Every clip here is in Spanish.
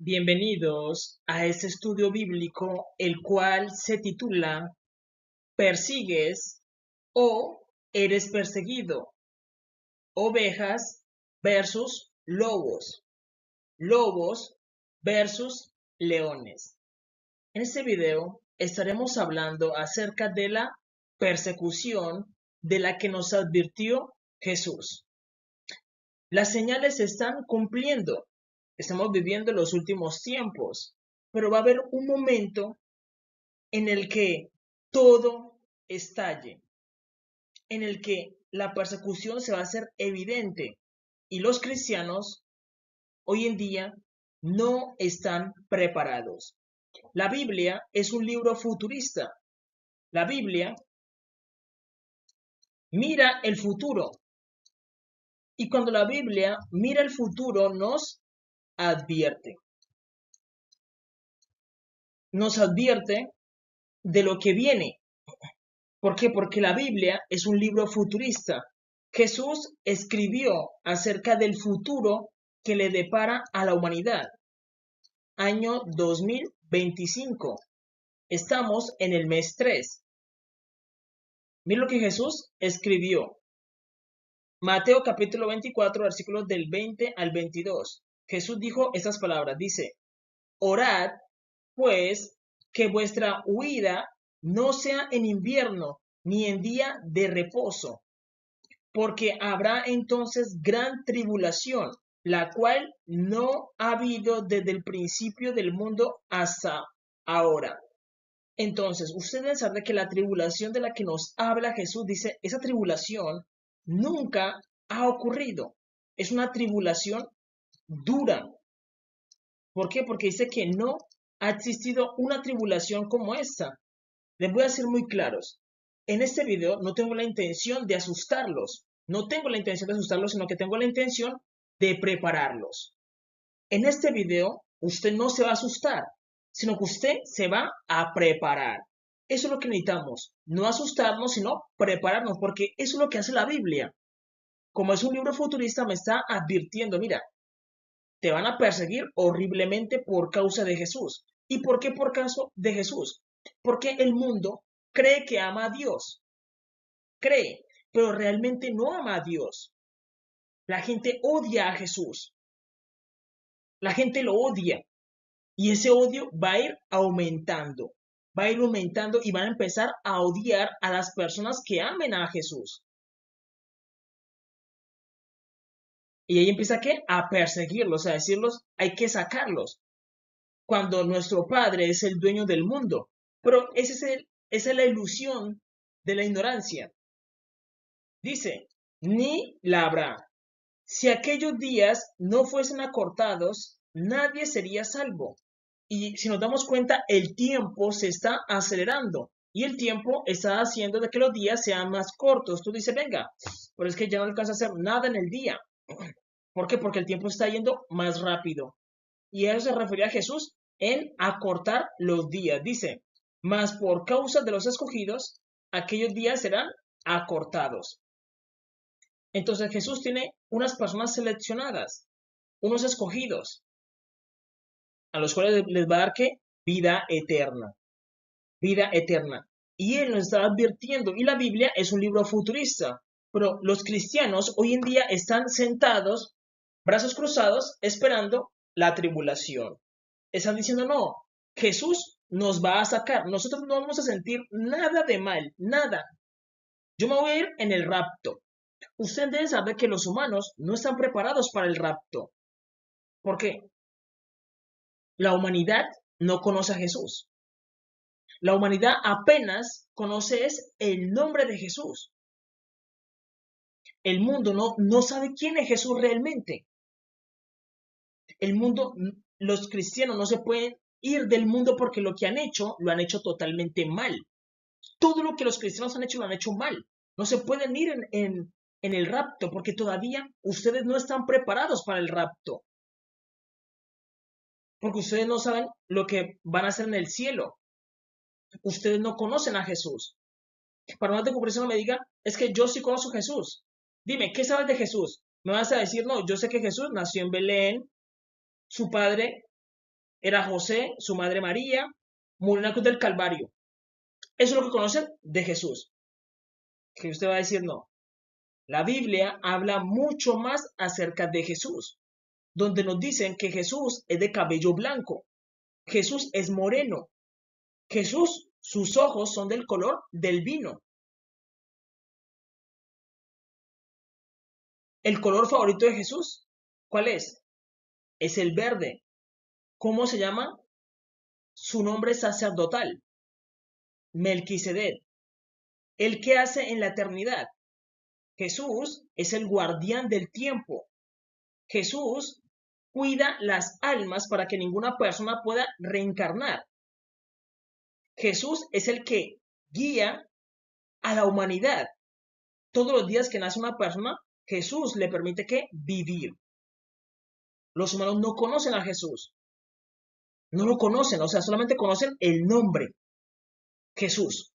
Bienvenidos a este estudio bíblico, el cual se titula ¿Persigues o eres perseguido? Ovejas versus lobos. Lobos versus leones. En este video estaremos hablando acerca de la persecución de la que nos advirtió Jesús. Las señales se están cumpliendo. Estamos viviendo los últimos tiempos, pero va a haber un momento en el que todo estalle, en el que la persecución se va a hacer evidente y los cristianos hoy en día no están preparados. La Biblia es un libro futurista. La Biblia mira el futuro y cuando la Biblia mira el futuro advierte. Nos advierte de lo que viene. ¿Por qué? Porque la Biblia es un libro futurista. Jesús escribió acerca del futuro que le depara a la humanidad. Año 2025. Estamos en el mes 3. Mira lo que Jesús escribió. Mateo capítulo 24, versículos del 20 al 22. Jesús dijo estas palabras. Dice, orad, pues, que vuestra huida no sea en invierno, ni en día de reposo, porque habrá entonces gran tribulación, la cual no ha habido desde el principio del mundo hasta ahora. Entonces, ustedes saben que la tribulación de la que nos habla Jesús, dice, esa tribulación nunca ha ocurrido. Es una tribulación dura. ¿Por qué? Porque dice que no ha existido una tribulación como esta. Les voy a ser muy claros. En este video no tengo la intención de asustarlos. No tengo la intención de asustarlos, sino que tengo la intención de prepararlos. En este video, usted no se va a asustar, sino que usted se va a preparar. Eso es lo que necesitamos. No asustarnos, sino prepararnos, porque eso es lo que hace la Biblia. Como es un libro futurista, me está advirtiendo, mira, te van a perseguir horriblemente por causa de Jesús. ¿Y por qué por causa de Jesús? Porque el mundo cree que ama a Dios. Cree, pero realmente no ama a Dios. La gente odia a Jesús. La gente lo odia. Y ese odio va a ir aumentando. Va a ir aumentando y van a empezar a odiar a las personas que amen a Jesús. Y ahí empieza ¿qué? A perseguirlos, a decirlos, hay que sacarlos. Cuando nuestro Padre es el dueño del mundo. Pero esa es la ilusión de la ignorancia. Dice, ni la habrá. Si aquellos días no fuesen acortados, nadie sería salvo. Y si nos damos cuenta, el tiempo se está acelerando y el tiempo está haciendo de que los días sean más cortos. Tú dices, venga, pero es que ya no alcanza a hacer nada en el día. ¿Por qué? Porque el tiempo está yendo más rápido. Y a eso se refería a Jesús en acortar los días. Dice, mas por causa de los escogidos, aquellos días serán acortados. Entonces Jesús tiene unas personas seleccionadas, unos escogidos, a los cuales les va a dar ¿qué? Vida eterna. Vida eterna. Y Él nos está advirtiendo, y la Biblia es un libro futurista, pero los cristianos hoy en día están sentados, brazos cruzados, esperando la tribulación. Están diciendo, no, Jesús nos va a sacar, nosotros no vamos a sentir nada de mal, nada. Yo me voy a ir en el rapto. Ustedes deben saber que los humanos no están preparados para el rapto. ¿Por qué? La humanidad no conoce a Jesús. La humanidad apenas conoce el nombre de Jesús. El mundo no sabe quién es Jesús realmente. El mundo, los cristianos no se pueden ir del mundo porque lo que han hecho, lo han hecho totalmente mal. Todo lo que los cristianos han hecho, lo han hecho mal. No se pueden ir en el rapto porque todavía ustedes no están preparados para el rapto. Porque ustedes no saben lo que van a hacer en el cielo. Ustedes no conocen a Jesús. Para más de que no me diga, es que yo sí conozco a Jesús. Dime, ¿qué sabes de Jesús? Me vas a decir, no, yo sé que Jesús nació en Belén, su padre era José, su madre María, murió en la cruz del Calvario. Eso es lo que conocen de Jesús. Que usted va a decir no. La Biblia habla mucho más acerca de Jesús, donde nos dicen que Jesús es de cabello blanco, Jesús es moreno, Jesús, sus ojos son del color del vino. ¿El color favorito de Jesús? ¿Cuál es? Es el verde. ¿Cómo se llama? Su nombre sacerdotal, Melquisedec. ¿El qué hace en la eternidad? Jesús es el guardián del tiempo. Jesús cuida las almas para que ninguna persona pueda reencarnar. Jesús es el que guía a la humanidad. Todos los días que nace una persona, Jesús le permite que vivir. Los humanos no conocen a Jesús. No lo conocen, o sea, solamente conocen el nombre, Jesús.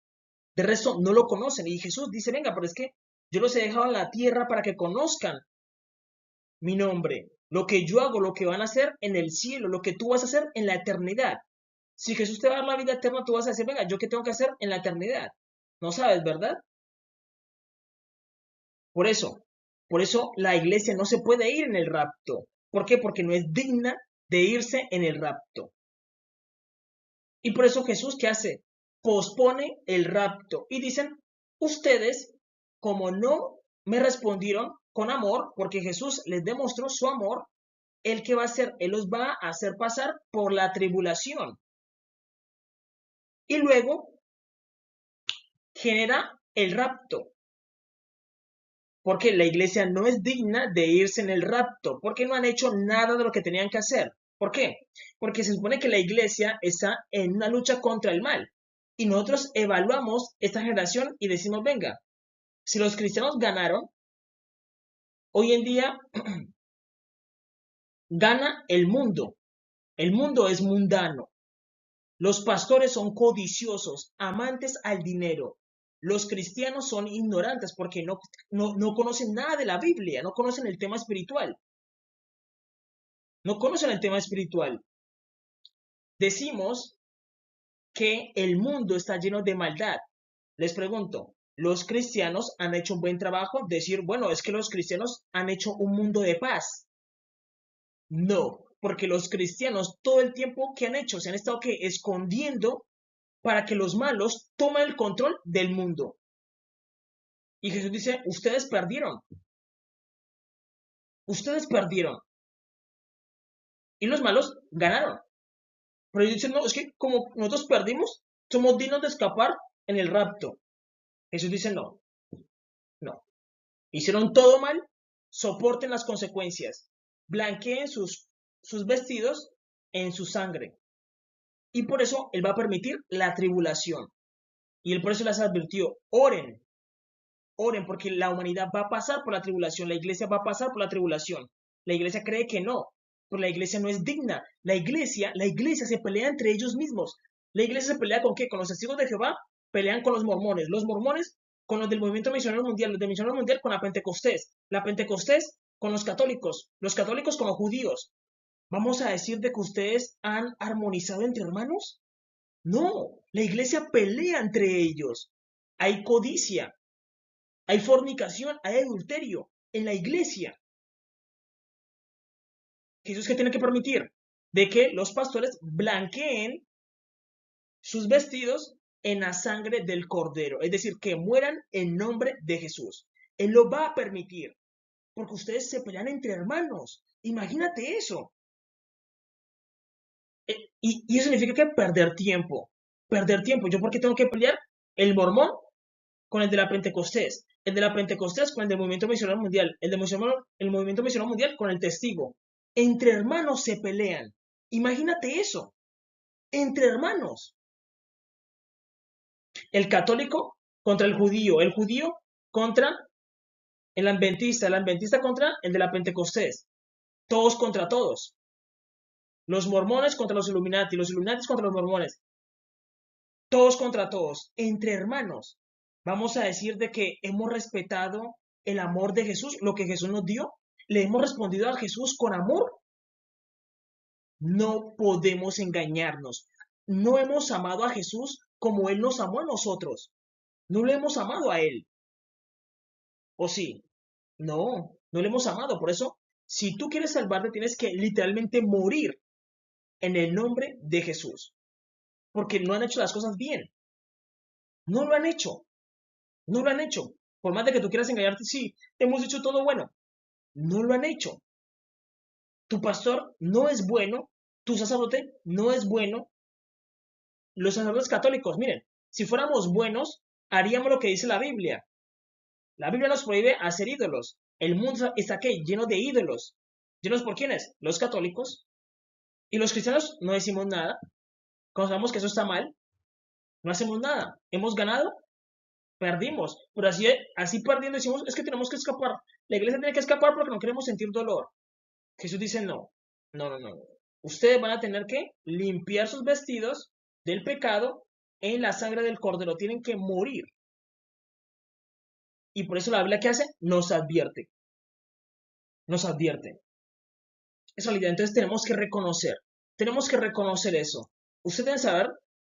De resto, no lo conocen. Y Jesús dice, venga, pero es que yo los he dejado en la tierra para que conozcan mi nombre. Lo que yo hago, lo que van a hacer en el cielo, lo que tú vas a hacer en la eternidad. Si Jesús te va a dar la vida eterna, tú vas a decir, venga, ¿yo qué tengo que hacer en la eternidad? No sabes, ¿verdad? Por eso la iglesia no se puede ir en el rapto. ¿Por qué? Porque no es digna de irse en el rapto. Y por eso Jesús, ¿qué hace? Pospone el rapto. Y dicen, ustedes, como no me respondieron con amor, porque Jesús les demostró su amor, ¿el qué va a hacer? Él los va a hacer pasar por la tribulación. Y luego genera el rapto. Porque la iglesia no es digna de irse en el rapto, porque no han hecho nada de lo que tenían que hacer. ¿Por qué? Porque se supone que la iglesia está en una lucha contra el mal. Y nosotros evaluamos esta generación y decimos, venga, si los cristianos ganaron, hoy en día gana el mundo. El mundo es mundano. Los pastores son codiciosos, amantes al dinero. Los cristianos son ignorantes porque no conocen nada de la Biblia, no conocen el tema espiritual. No conocen el tema espiritual. Decimos que el mundo está lleno de maldad. Les pregunto, ¿los cristianos han hecho un buen trabajo? Decir, bueno, es que los cristianos han hecho un mundo de paz. No, porque los cristianos todo el tiempo que han hecho se han estado escondiendo para que los malos tomen el control del mundo. Y Jesús dice, ustedes perdieron. Ustedes perdieron. Y los malos ganaron. Pero ellos dicen, no, es que como nosotros perdimos, somos dignos de escapar en el rapto. Jesús dice, no, no. Hicieron todo mal, soporten las consecuencias. Blanqueen sus vestidos en su sangre. Y por eso Él va a permitir la tribulación. Y Él por eso les advirtió, oren, oren, porque la humanidad va a pasar por la tribulación, la iglesia va a pasar por la tribulación. La iglesia cree que no, pero la iglesia no es digna. La iglesia se pelea entre ellos mismos. La iglesia se pelea ¿con qué? Con los testigos de Jehová, pelean con los mormones con los del movimiento misionero mundial, los del misionero mundial con la Pentecostés con los católicos con los judíos. ¿Vamos a decir de que ustedes han armonizado entre hermanos? No, la iglesia pelea entre ellos. Hay codicia, hay fornicación, hay adulterio en la iglesia. Jesús, ¿qué tiene que permitir? De que los pastores blanqueen sus vestidos en la sangre del Cordero. Es decir, que mueran en nombre de Jesús. Él lo va a permitir. Porque ustedes se pelean entre hermanos. Imagínate eso. Y eso significa que perder tiempo. Perder tiempo. ¿Yo por qué tengo que pelear? El mormón con el de la Pentecostés. El de la Pentecostés con el del movimiento misionero mundial. El movimiento misionero mundial con el testigo. Entre hermanos se pelean. Imagínate eso. Entre hermanos. El católico contra el judío contra el adventista contra el de la Pentecostés. Todos contra todos. Los mormones contra los Illuminati contra los mormones. Todos contra todos, entre hermanos. Vamos a decir de que hemos respetado el amor de Jesús, lo que Jesús nos dio. Le hemos respondido a Jesús con amor. No podemos engañarnos. No hemos amado a Jesús como Él nos amó a nosotros. No lo hemos amado a Él. ¿O sí? No, no lo hemos amado. Por eso, si tú quieres salvarte, tienes que literalmente morir en el nombre de Jesús. Porque no han hecho las cosas bien. No lo han hecho. No lo han hecho. Por más de que tú quieras engañarte, sí, hemos hecho todo bueno. No lo han hecho. Tu pastor no es bueno. Tu sacerdote no es bueno. Los sacerdotes católicos, miren, si fuéramos buenos, haríamos lo que dice la Biblia. La Biblia nos prohíbe hacer ídolos. El mundo está ¿qué? Lleno de ídolos. ¿Llenos por quiénes? Los católicos. Y los cristianos no decimos nada. Cuando sabemos que eso está mal, no hacemos nada. ¿Hemos ganado? Perdimos. Pero así perdiendo decimos, es que tenemos que escapar. La iglesia tiene que escapar porque no queremos sentir dolor. Jesús dice, no. No, no, no. Ustedes van a tener que limpiar sus vestidos del pecado en la sangre del cordero. Tienen que morir. Y por eso la Biblia, ¿qué hace? Nos advierte. Nos advierte. Es realidad. Entonces tenemos que reconocer eso. Ustedes deben saber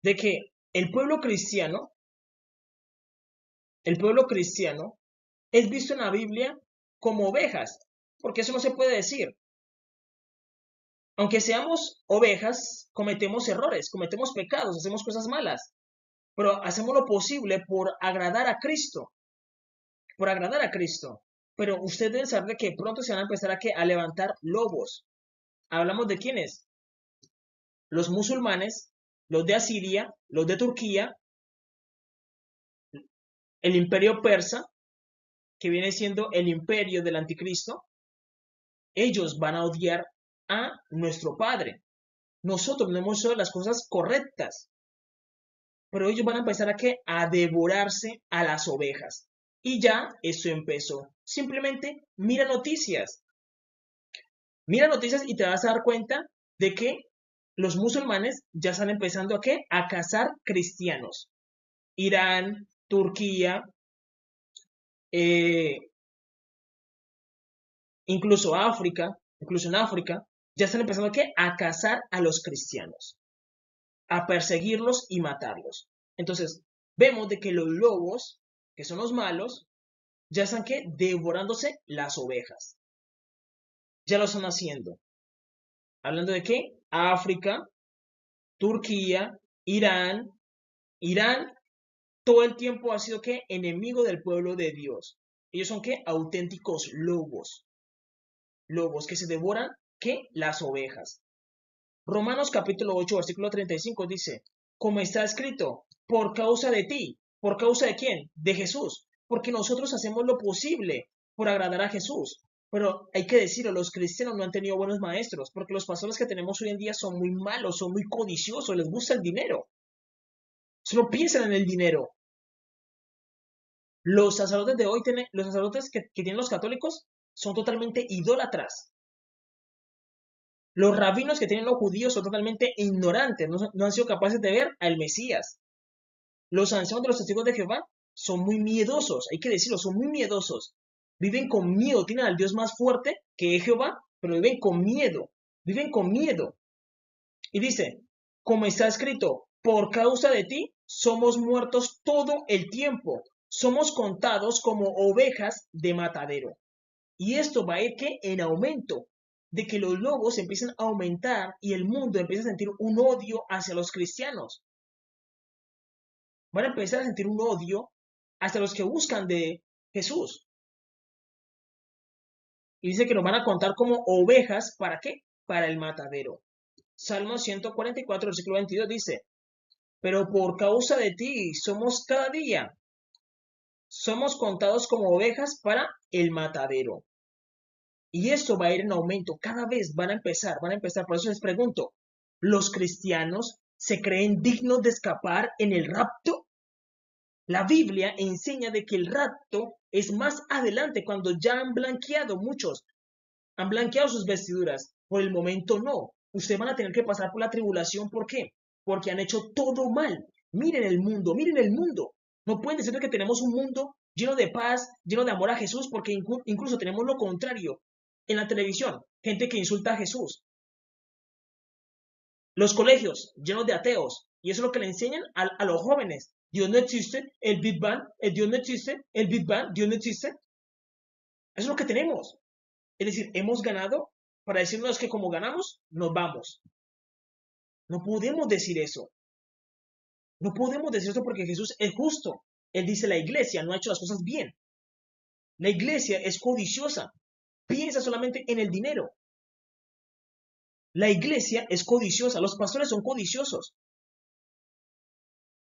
de que el pueblo cristiano es visto en la Biblia como ovejas, porque eso no se puede decir. Aunque seamos ovejas, cometemos errores, cometemos pecados, hacemos cosas malas, pero hacemos lo posible por agradar a Cristo, por agradar a Cristo. Pero ustedes deben saber de que pronto se van a empezar a levantar lobos. ¿Hablamos de quiénes? Los musulmanes, los de Asiria, los de Turquía, el imperio persa, que viene siendo el imperio del anticristo. Ellos van a odiar a nuestro Padre. Nosotros no hemos hecho las cosas correctas, pero ellos van a empezar a devorarse a las ovejas. Y ya eso empezó. Simplemente mira noticias y te vas a dar cuenta de que los musulmanes ya están empezando a cazar cristianos. Irán, Turquía, eh, incluso en África, ya están empezando a cazar a los cristianos, a perseguirlos y matarlos. Entonces, vemos de que los lobos, que son los malos, ya están devorándose las ovejas. Ya lo están haciendo. ¿Hablando de qué? África, Turquía, Irán. Irán todo el tiempo ha sido enemigo del pueblo de Dios. Ellos son auténticos lobos. Lobos que se devoran las ovejas. Romanos capítulo 8, versículo 35 dice, como está escrito, por causa de ti. ¿Por causa de quién? De Jesús. Porque nosotros hacemos lo posible por agradar a Jesús. Pero hay que decirlo, los cristianos no han tenido buenos maestros, porque los pastores que tenemos hoy en día son muy malos, son muy codiciosos, les gusta el dinero. Solo piensan en el dinero. Los sacerdotes de hoy, los sacerdotes que tienen los católicos, son totalmente idólatras. Los rabinos que tienen los judíos son totalmente ignorantes, no han sido capaces de ver al Mesías. Los ancianos de los testigos de Jehová son muy miedosos, hay que decirlo, son muy miedosos. Viven con miedo, tienen al Dios más fuerte que es Jehová, pero viven con miedo, viven con miedo. Y dice, como está escrito, por causa de ti somos muertos todo el tiempo, somos contados como ovejas de matadero. Y esto va a ir en aumento, de que los lobos empiecen a aumentar y el mundo empieza a sentir un odio hacia los cristianos. Van a empezar a sentir un odio hacia los que buscan de Jesús. Y dice que nos van a contar como ovejas, ¿para qué? Para el matadero. Salmo 144, versículo 22 dice, pero por causa de ti somos cada día, somos contados como ovejas para el matadero. Y esto va a ir en aumento, cada vez van a empezar. Por eso les pregunto, ¿los cristianos se creen dignos de escapar en el rapto? La Biblia enseña de que el rapto es más adelante, cuando ya han blanqueado muchos, han blanqueado sus vestiduras. Por el momento no. Ustedes van a tener que pasar por la tribulación. ¿Por qué? Porque han hecho todo mal. Miren el mundo, miren el mundo. No pueden decir que tenemos un mundo lleno de paz, lleno de amor a Jesús, porque incluso tenemos lo contrario. En la televisión, gente que insulta a Jesús. Los colegios llenos de ateos. Y eso es lo que le enseñan a los jóvenes. Dios no existe, el Big Bang, el Dios no existe, el Big Bang, Dios no existe. Eso es lo que tenemos. Es decir, hemos ganado para decirnos que como ganamos, nos vamos. No podemos decir eso. No podemos decir eso porque Jesús es justo. Él dice, la iglesia no ha hecho las cosas bien. La iglesia es codiciosa. Piensa solamente en el dinero. La iglesia es codiciosa. Los pastores son codiciosos.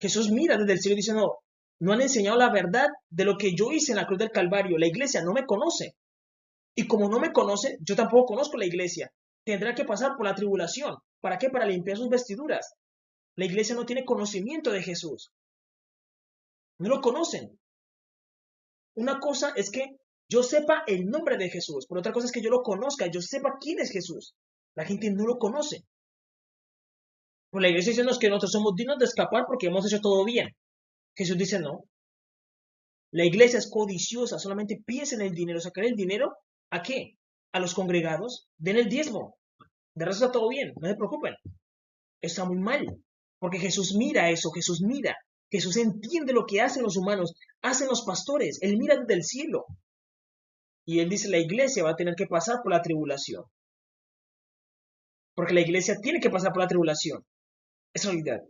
Jesús mira desde el cielo y dice, no han enseñado la verdad de lo que yo hice en la cruz del Calvario. La iglesia no me conoce. Y como no me conoce, yo tampoco conozco la iglesia. Tendrá que pasar por la tribulación. ¿Para qué? Para limpiar sus vestiduras. La iglesia no tiene conocimiento de Jesús. No lo conocen. Una cosa es que yo sepa el nombre de Jesús, pero otra cosa es que yo lo conozca, yo sepa quién es Jesús. La gente no lo conoce. Pues la iglesia dice que nosotros somos dignos de escapar porque hemos hecho todo bien. Jesús dice no. La iglesia es codiciosa, solamente piensa en el dinero. ¿Sacar el dinero a qué? A los congregados. Den el diezmo. De resto está todo bien, no se preocupen. Está muy mal. Porque Jesús mira eso, Jesús mira. Jesús entiende lo que hacen los humanos, hacen los pastores. Él mira desde el cielo. Y él dice, la iglesia va a tener que pasar por la tribulación. Porque la iglesia tiene que pasar por la tribulación. Es realidad.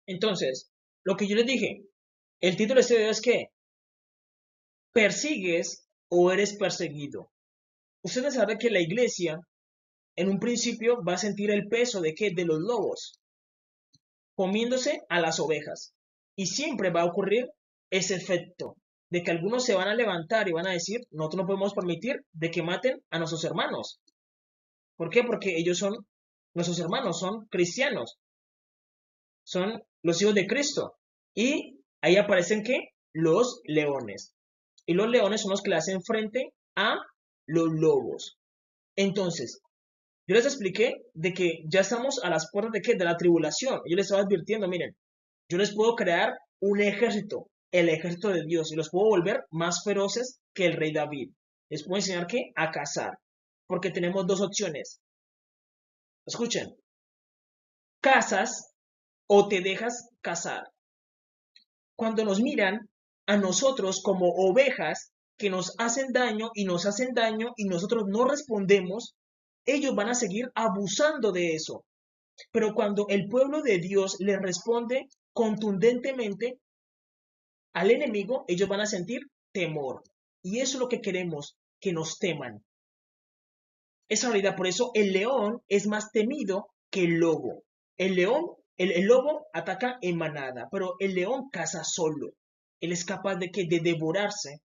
Entonces, lo que yo les dije, el título de este video es que persigues o eres perseguido. Ustedes saben que la iglesia en un principio va a sentir el peso de qué? De los lobos, comiéndose a las ovejas. Y siempre va a ocurrir ese efecto de que algunos se van a levantar y van a decir, nosotros no podemos permitir de que maten a nuestros hermanos. ¿Por qué? Porque ellos son, nuestros hermanos son cristianos, son los hijos de Cristo. Y ahí aparecen ¿qué? Los leones. Y los leones son los que le hacen frente a los lobos. Entonces, yo les expliqué de que ya estamos a las puertas de ¿qué? De la tribulación. Yo les estaba advirtiendo, miren, yo les puedo crear un ejército, el ejército de Dios, y los puedo volver más feroces que el rey David. Les puedo enseñar ¿qué? A cazar. Porque tenemos dos opciones. Escuchen, cazas o te dejas cazar. Cuando nos miran a nosotros como ovejas que nos hacen daño y nos hacen daño y nosotros no respondemos, ellos van a seguir abusando de eso. Pero cuando el pueblo de Dios le responde contundentemente al enemigo, ellos van a sentir temor. Y eso es lo que queremos, que nos teman. Esa realidad, por eso el león es más temido que el lobo. El león, el lobo ataca en manada, pero el león caza solo. Él es capaz de que de devorarse.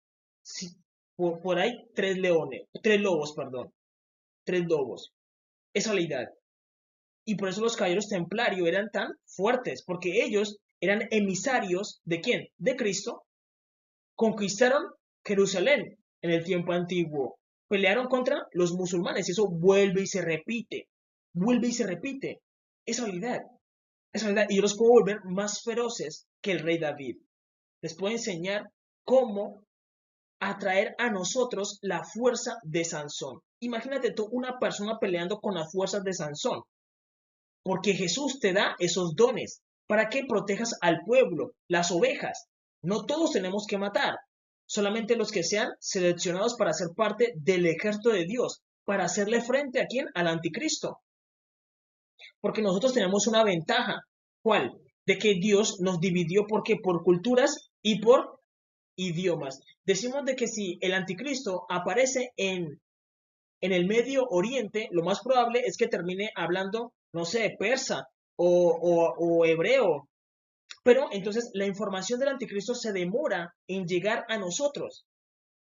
Sí, por ahí tres lobos, perdón. Tres lobos. Esa realidad. Y por eso los caballeros templarios eran tan fuertes, porque ellos eran emisarios ¿de quién? De Cristo. Conquistaron Jerusalén en el tiempo antiguo. Pelearon contra los musulmanes y eso vuelve y se repite. Vuelve y se repite. Es realidad. Es realidad. Y yo los puedo volver más feroces que el rey David. Les puedo enseñar cómo atraer a nosotros la fuerza de Sansón. Imagínate tú una persona peleando con las fuerzas de Sansón. Porque Jesús te da esos dones para que protejas al pueblo, las ovejas. No todos tenemos que matar, solamente los que sean seleccionados para ser parte del ejército de Dios, para hacerle frente a quién, al anticristo. Porque nosotros tenemos una ventaja, ¿cuál? De que Dios nos dividió porque por culturas y por idiomas. Decimos de que si el anticristo aparece en el Medio Oriente, lo más probable es que termine hablando, no sé, persa o hebreo. Pero entonces la información del anticristo se demora en llegar a nosotros.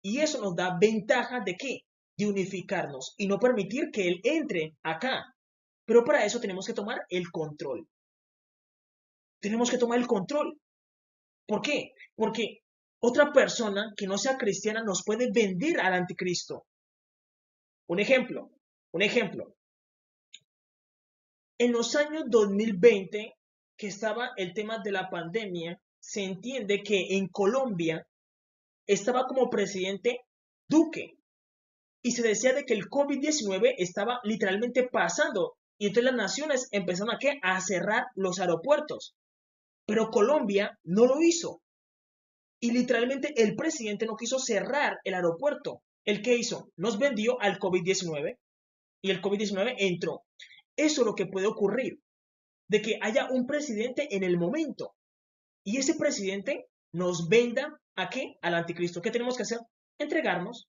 Y eso nos da ventaja de qué? De unificarnos y no permitir que él entre acá. Pero para eso tenemos que tomar el control. Tenemos que tomar el control. ¿Por qué? Porque otra persona que no sea cristiana nos puede vender al anticristo. Un ejemplo. En los años 2020, que estaba el tema de la pandemia, se entiende que en Colombia estaba como presidente Duque y se decía de que el COVID-19 estaba literalmente pasando Y entonces las naciones empezaron a, ¿qué? A cerrar los aeropuertos. Pero Colombia no lo hizo. Y literalmente el presidente no quiso cerrar el aeropuerto. ¿El qué hizo? Nos vendió al COVID-19 y el COVID-19 entró. Eso es lo que puede ocurrir, de que haya un presidente en el momento y ese presidente nos venda ¿a qué? Al anticristo. ¿Qué tenemos que hacer? Entregarnos,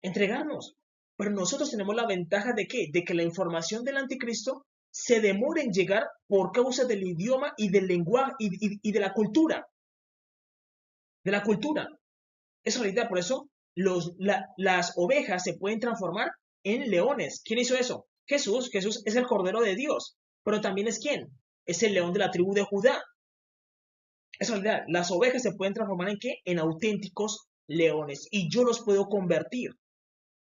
entregarnos. Pero nosotros tenemos la ventaja de ¿qué? De que la información del anticristo se demora en llegar por causa del idioma y del lenguaje y de la cultura. De la cultura. Es realidad, por eso las ovejas se pueden transformar en leones. ¿Quién hizo eso? Jesús. Jesús es el Cordero de Dios. Pero también es ¿quién? Es el león de la tribu de Judá. Es realidad. Las ovejas se pueden transformar en ¿qué? En auténticos leones. Y yo los puedo convertir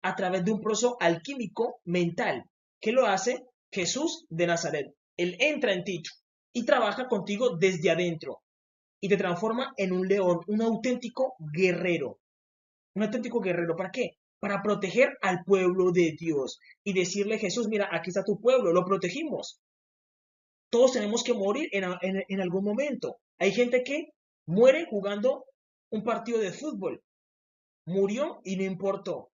a través de un proceso alquímico mental. ¿Qué lo hace? Jesús de Nazaret. Él entra en ti y trabaja contigo desde adentro. Y te transforma en un león, un auténtico guerrero. Un auténtico guerrero, ¿para qué? Para proteger al pueblo de Dios y decirle a Jesús, mira, aquí está tu pueblo, lo protegimos. Todos tenemos que morir en algún momento. Hay gente que muere jugando un partido de fútbol. Murió y no importó.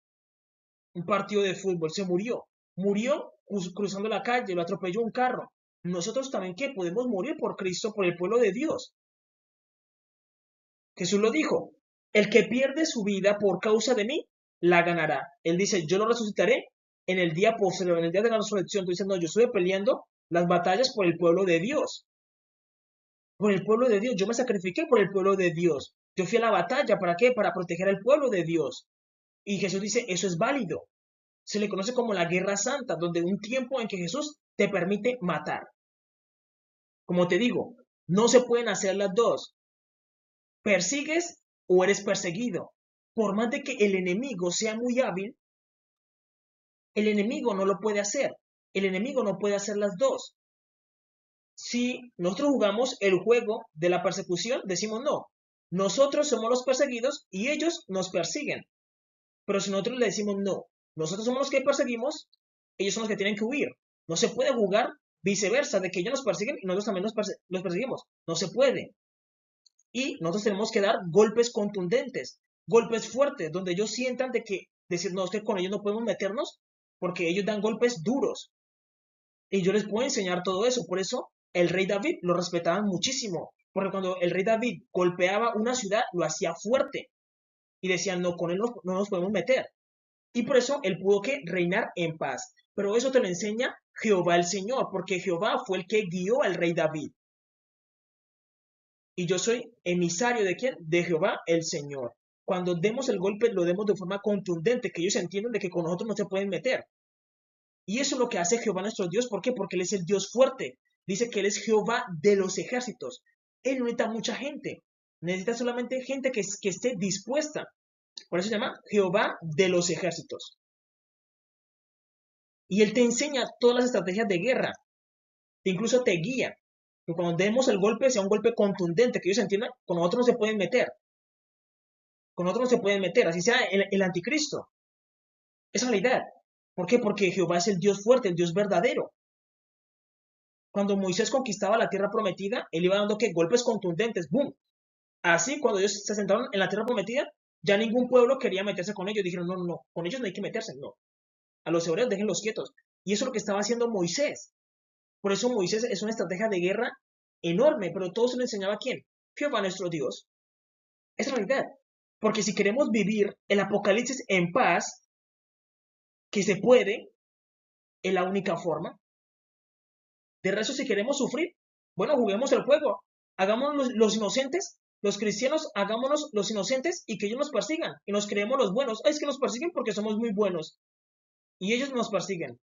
Un partido de fútbol, se murió. Murió cruzando la calle, lo atropelló un carro. Nosotros también, ¿qué? Podemos morir por Cristo, por el pueblo de Dios. Jesús lo dijo, el que pierde su vida por causa de mí, la ganará. Él dice, yo lo resucitaré en el día posterior, en el día de la resurrección. Tú dices, no, yo estuve peleando las batallas por el pueblo de Dios. Por el pueblo de Dios. Yo me sacrifiqué por el pueblo de Dios. Yo fui a la batalla, ¿para qué? Para proteger al pueblo de Dios. Y Jesús dice, eso es válido. Se le conoce como la guerra santa, donde un tiempo en que Jesús te permite matar. Como te digo, no se pueden hacer las dos. ¿Persigues o eres perseguido? Por más de que el enemigo sea muy hábil, el enemigo no lo puede hacer. El enemigo no puede hacer las dos. Si nosotros jugamos el juego de la persecución, decimos no. Nosotros somos los perseguidos y ellos nos persiguen. Pero si nosotros le decimos no, nosotros somos los que perseguimos, ellos son los que tienen que huir. No se puede jugar viceversa, de que ellos nos persiguen y nosotros también los perseguimos. No se puede. Y nosotros tenemos que dar golpes contundentes, golpes fuertes, donde ellos sientan de que, decir, no, es que con ellos no podemos meternos, porque ellos dan golpes duros. Y yo les puedo enseñar todo eso. Por eso el rey David lo respetaban muchísimo, porque cuando el rey David golpeaba una ciudad, lo hacía fuerte. Y decían, no, con él no nos podemos meter. Y por eso él pudo que reinar en paz. Pero eso te lo enseña Jehová el Señor, porque Jehová fue el que guió al rey David. Y yo soy emisario de quién? De Jehová el Señor. Cuando demos el golpe, lo demos de forma contundente, que ellos entiendan de que con nosotros no se pueden meter. Y eso es lo que hace Jehová nuestro Dios. ¿Por qué? Porque Él es el Dios fuerte. Dice que Él es Jehová de los ejércitos. Él no necesita mucha gente. Necesita solamente gente que esté dispuesta. Por eso se llama Jehová de los ejércitos. Y Él te enseña todas las estrategias de guerra. Incluso te guía. Que cuando demos el golpe sea un golpe contundente, que ellos entiendan, con nosotros no se pueden meter. Con otros no se pueden meter, así sea el anticristo. Es realidad. ¿Por qué? Porque Jehová es el Dios fuerte, el Dios verdadero. Cuando Moisés conquistaba la tierra prometida, él iba dando que golpes contundentes, ¡boom! Así, cuando ellos se sentaron en la tierra prometida, ya ningún pueblo quería meterse con ellos. Dijeron, no, no, con ellos no hay que meterse, no. A los hebreos déjenlos quietos. Y eso es lo que estaba haciendo Moisés. Por eso Moisés es una estrategia de guerra enorme, pero todo se lo enseñaba a quién? Jehová nuestro Dios. Es realidad. Porque si queremos vivir el Apocalipsis en paz, que se puede, es la única forma. De resto, si queremos sufrir, bueno, juguemos el juego. Hagámonos los inocentes, los cristianos, hagámonos los inocentes y que ellos nos persigan. Y nos creemos los buenos. Es que nos persiguen porque somos muy buenos. Y ellos nos persiguen.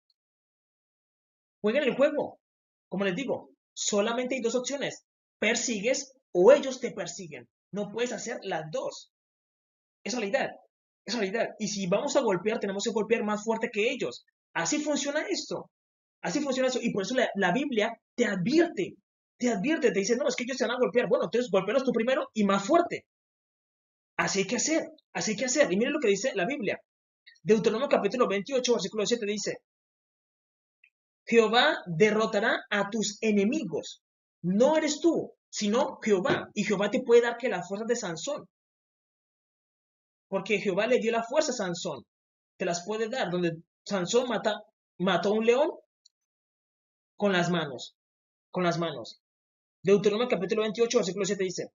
Jueguen el juego. Como les digo, solamente hay dos opciones. Persigues o ellos te persiguen. No puedes hacer las dos. Es realidad. Es realidad. Y si vamos a golpear, tenemos que golpear más fuerte que ellos. Así funciona esto. Así funciona eso. Y por eso la Biblia te advierte, te dice, no, es que ellos se van a golpear. Bueno, entonces golpealos tú primero y más fuerte. Así hay que hacer, así hay que hacer. Y miren lo que dice la Biblia. Deuteronomio capítulo 28, versículo 7 dice, Jehová derrotará a tus enemigos. No eres tú, sino Jehová. Y Jehová te puede dar que las fuerzas de Sansón. Porque Jehová le dio la fuerza a Sansón. Te las puede dar. Donde Sansón mató a un león con las manos. Con las manos. Deuteronomio capítulo 28, versículo 7 dice: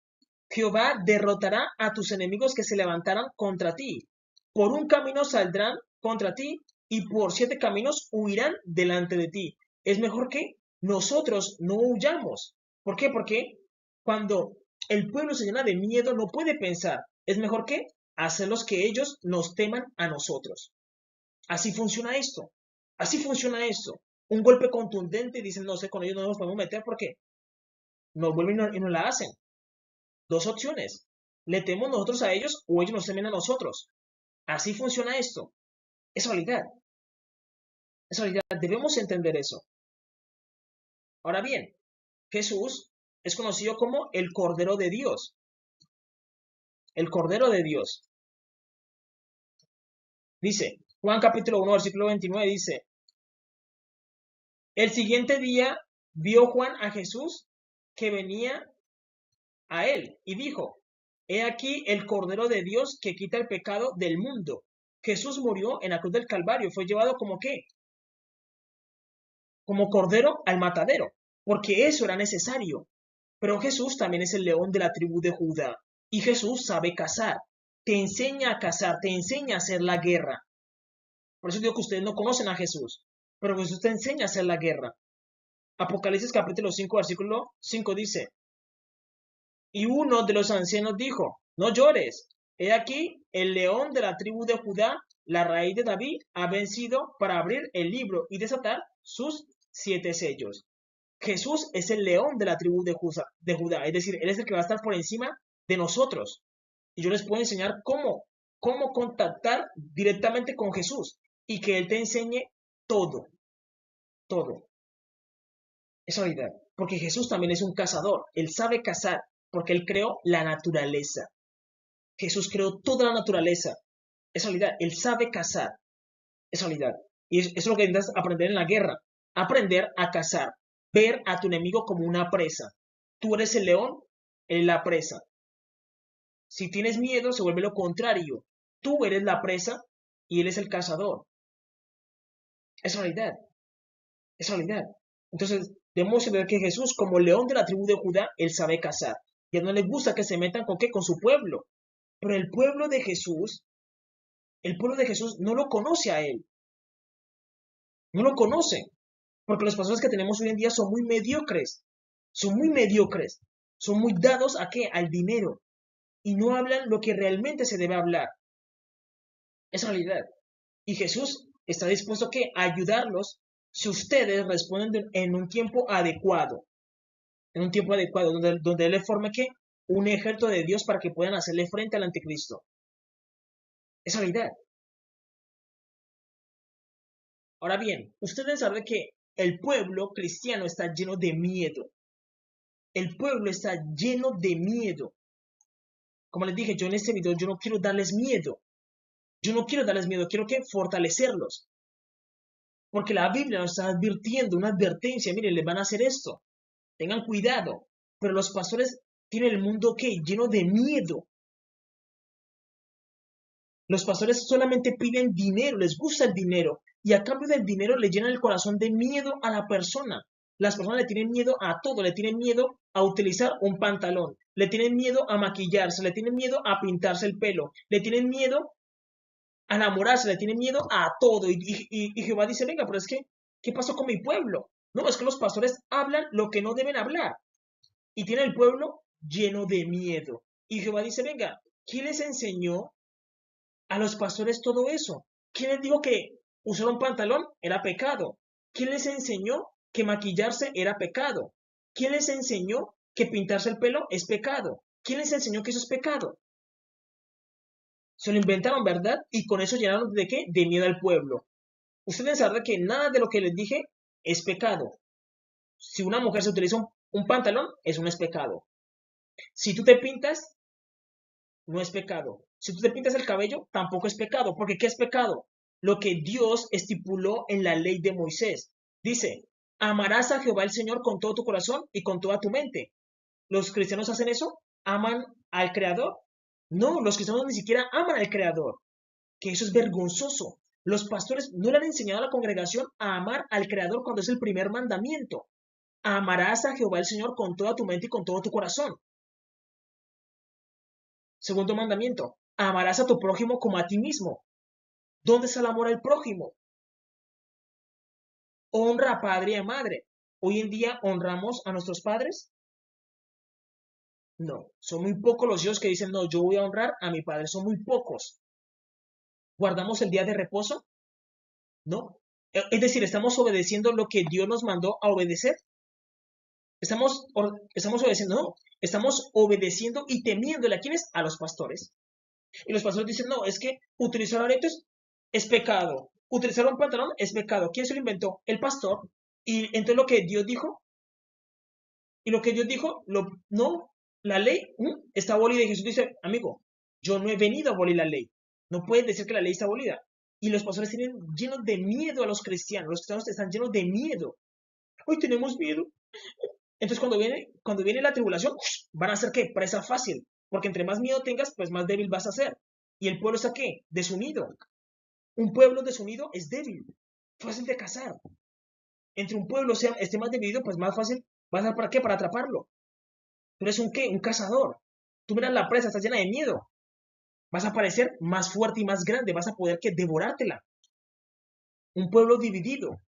Jehová derrotará a tus enemigos que se levantaran contra ti. Por un camino saldrán contra ti y por 7 caminos huirán delante de ti. Es mejor que nosotros no huyamos. ¿Por qué? Porque cuando el pueblo se llena de miedo no puede pensar. Es mejor que hacerlos que ellos nos teman a nosotros. Así funciona esto. Así funciona esto. Un golpe contundente y dicen, no sé, con ellos no nos podemos meter porque nos vuelven y nos la hacen. Dos opciones. Le tememos nosotros a ellos o ellos nos temen a nosotros. Así funciona esto. Es realidad. Es realidad. Debemos entender eso. Ahora bien, Jesús es conocido como el Cordero de Dios. El Cordero de Dios. Dice, Juan capítulo 1, versículo 29 dice, el siguiente día vio Juan a Jesús que venía a él y dijo, he aquí el Cordero de Dios que quita el pecado del mundo. Jesús murió en la cruz del Calvario, fue llevado como ¿qué? Como cordero al matadero, porque eso era necesario. Pero Jesús también es el león de la tribu de Judá, y Jesús sabe cazar, te enseña a cazar, te enseña a hacer la guerra. Por eso digo que ustedes no conocen a Jesús, pero Jesús te enseña a hacer la guerra. Apocalipsis capítulo 5, versículo 5 dice, y uno de los ancianos dijo, no llores, he aquí el león de la tribu de Judá, la raíz de David, ha vencido para abrir el libro y desatar sus 7 sellos. Jesús es el león de la tribu de Judá, es decir, Él es el que va a estar por encima de nosotros. Y yo les puedo enseñar cómo contactar directamente con Jesús y que Él te enseñe todo, todo. Es realidad, porque Jesús también es un cazador, Él sabe cazar, porque Él creó la naturaleza. Jesús creó toda la naturaleza. Es realidad, Él sabe cazar, es realidad. Y eso es lo que necesitas aprender en la guerra, aprender a cazar, ver a tu enemigo como una presa. Tú eres el león, él es la presa. Si tienes miedo, se vuelve lo contrario. Tú eres la presa y él es el cazador. Es realidad, es realidad. Entonces, debemos entender que Jesús, como el león de la tribu de Judá, él sabe cazar. Y a él no le gusta que se metan con qué, con su pueblo. Pero el pueblo de Jesús no lo conoce a él. No lo conoce. Porque los pastores que tenemos hoy en día son muy mediocres. Son muy mediocres. Son muy dados a qué? Al dinero. Y no hablan lo que realmente se debe hablar. Es realidad. Y Jesús está dispuesto a ayudarlos si ustedes responden en un tiempo adecuado. En un tiempo adecuado, donde Él le forme ¿qué? Un ejército de Dios para que puedan hacerle frente al anticristo. Es realidad. Ahora bien, ustedes saben que el pueblo cristiano está lleno de miedo. El pueblo está lleno de miedo. Como les dije, yo en este video, yo no quiero darles miedo. Yo no quiero darles miedo, quiero que fortalecerlos. Porque la Biblia nos está advirtiendo, una advertencia, miren, les van a hacer esto. Tengan cuidado. Pero los pastores tienen el mundo ¿qué? Lleno de miedo. Los pastores solamente piden dinero, les gusta el dinero. Y a cambio del dinero le llenan el corazón de miedo a la persona. Las personas le tienen miedo a todo, le tienen miedo a utilizar un pantalón, le tienen miedo a maquillarse, le tienen miedo a pintarse el pelo, le tienen miedo a enamorarse, le tienen miedo a todo. Y Jehová dice, venga, pero es que, ¿qué pasó con mi pueblo? No, es que los pastores hablan lo que no deben hablar. Y tiene el pueblo lleno de miedo. Y Jehová dice, venga, ¿quién les enseñó a los pastores todo eso? ¿Quién les dijo que usar un pantalón era pecado? ¿Quién les enseñó que maquillarse era pecado? ¿Quién les enseñó que pintarse el pelo es pecado? ¿Quién les enseñó que eso es pecado? Se lo inventaron, ¿verdad? Y con eso llenaron de qué? De miedo al pueblo. Ustedes saben que nada de lo que les dije es pecado. Si una mujer se utiliza un pantalón, eso no es pecado. Si tú te pintas, no es pecado. Si tú te pintas el cabello, tampoco es pecado. Porque ¿qué es pecado? Lo que Dios estipuló en la ley de Moisés. Dice, amarás a Jehová el Señor con todo tu corazón y con toda tu mente. ¿Los cristianos hacen eso? ¿Aman al Creador? No, los cristianos ni siquiera aman al Creador, que eso es vergonzoso. Los pastores no le han enseñado a la congregación a amar al Creador cuando es el primer mandamiento. Amarás a Jehová el Señor con toda tu mente y con todo tu corazón. Segundo mandamiento, amarás a tu prójimo como a ti mismo. ¿Dónde está el amor al prójimo? Honra a padre y a madre. ¿Hoy en día honramos a nuestros padres? No, son muy pocos los hijos que dicen, no, yo voy a honrar a mi padre, son muy pocos. ¿Guardamos el día de reposo? No. Es decir, ¿estamos obedeciendo lo que Dios nos mandó a obedecer? Estamos obedeciendo, no, estamos obedeciendo y temiéndole a quiénes, a los pastores. Y los pastores dicen, no, es que utilizar aretes es pecado, utilizar un pantalón es pecado. ¿Quién se lo inventó? El pastor. Y entonces lo que Dios dijo, y lo que Dios dijo, no, la ley está abolida. Y Jesús dice, amigo, yo no he venido a abolir la ley. No puedes decir que la ley está abolida. Y los pastores tienen llenos de miedo a los cristianos. Los cristianos están llenos de miedo. Hoy tenemos miedo. Entonces cuando viene la tribulación, van a ser ¿qué? Presa fácil. Porque entre más miedo tengas, pues más débil vas a ser. ¿Y el pueblo está qué? Desunido. Un pueblo desunido es débil. Fácil de cazar. Entre un pueblo esté más dividido, pues más fácil va a ser para qué? Para atraparlo. Tú eres un qué? Un cazador. Tú miras la presa, está llena de miedo. Vas a parecer más fuerte y más grande. Vas a poder que devorártela. Un pueblo dividido,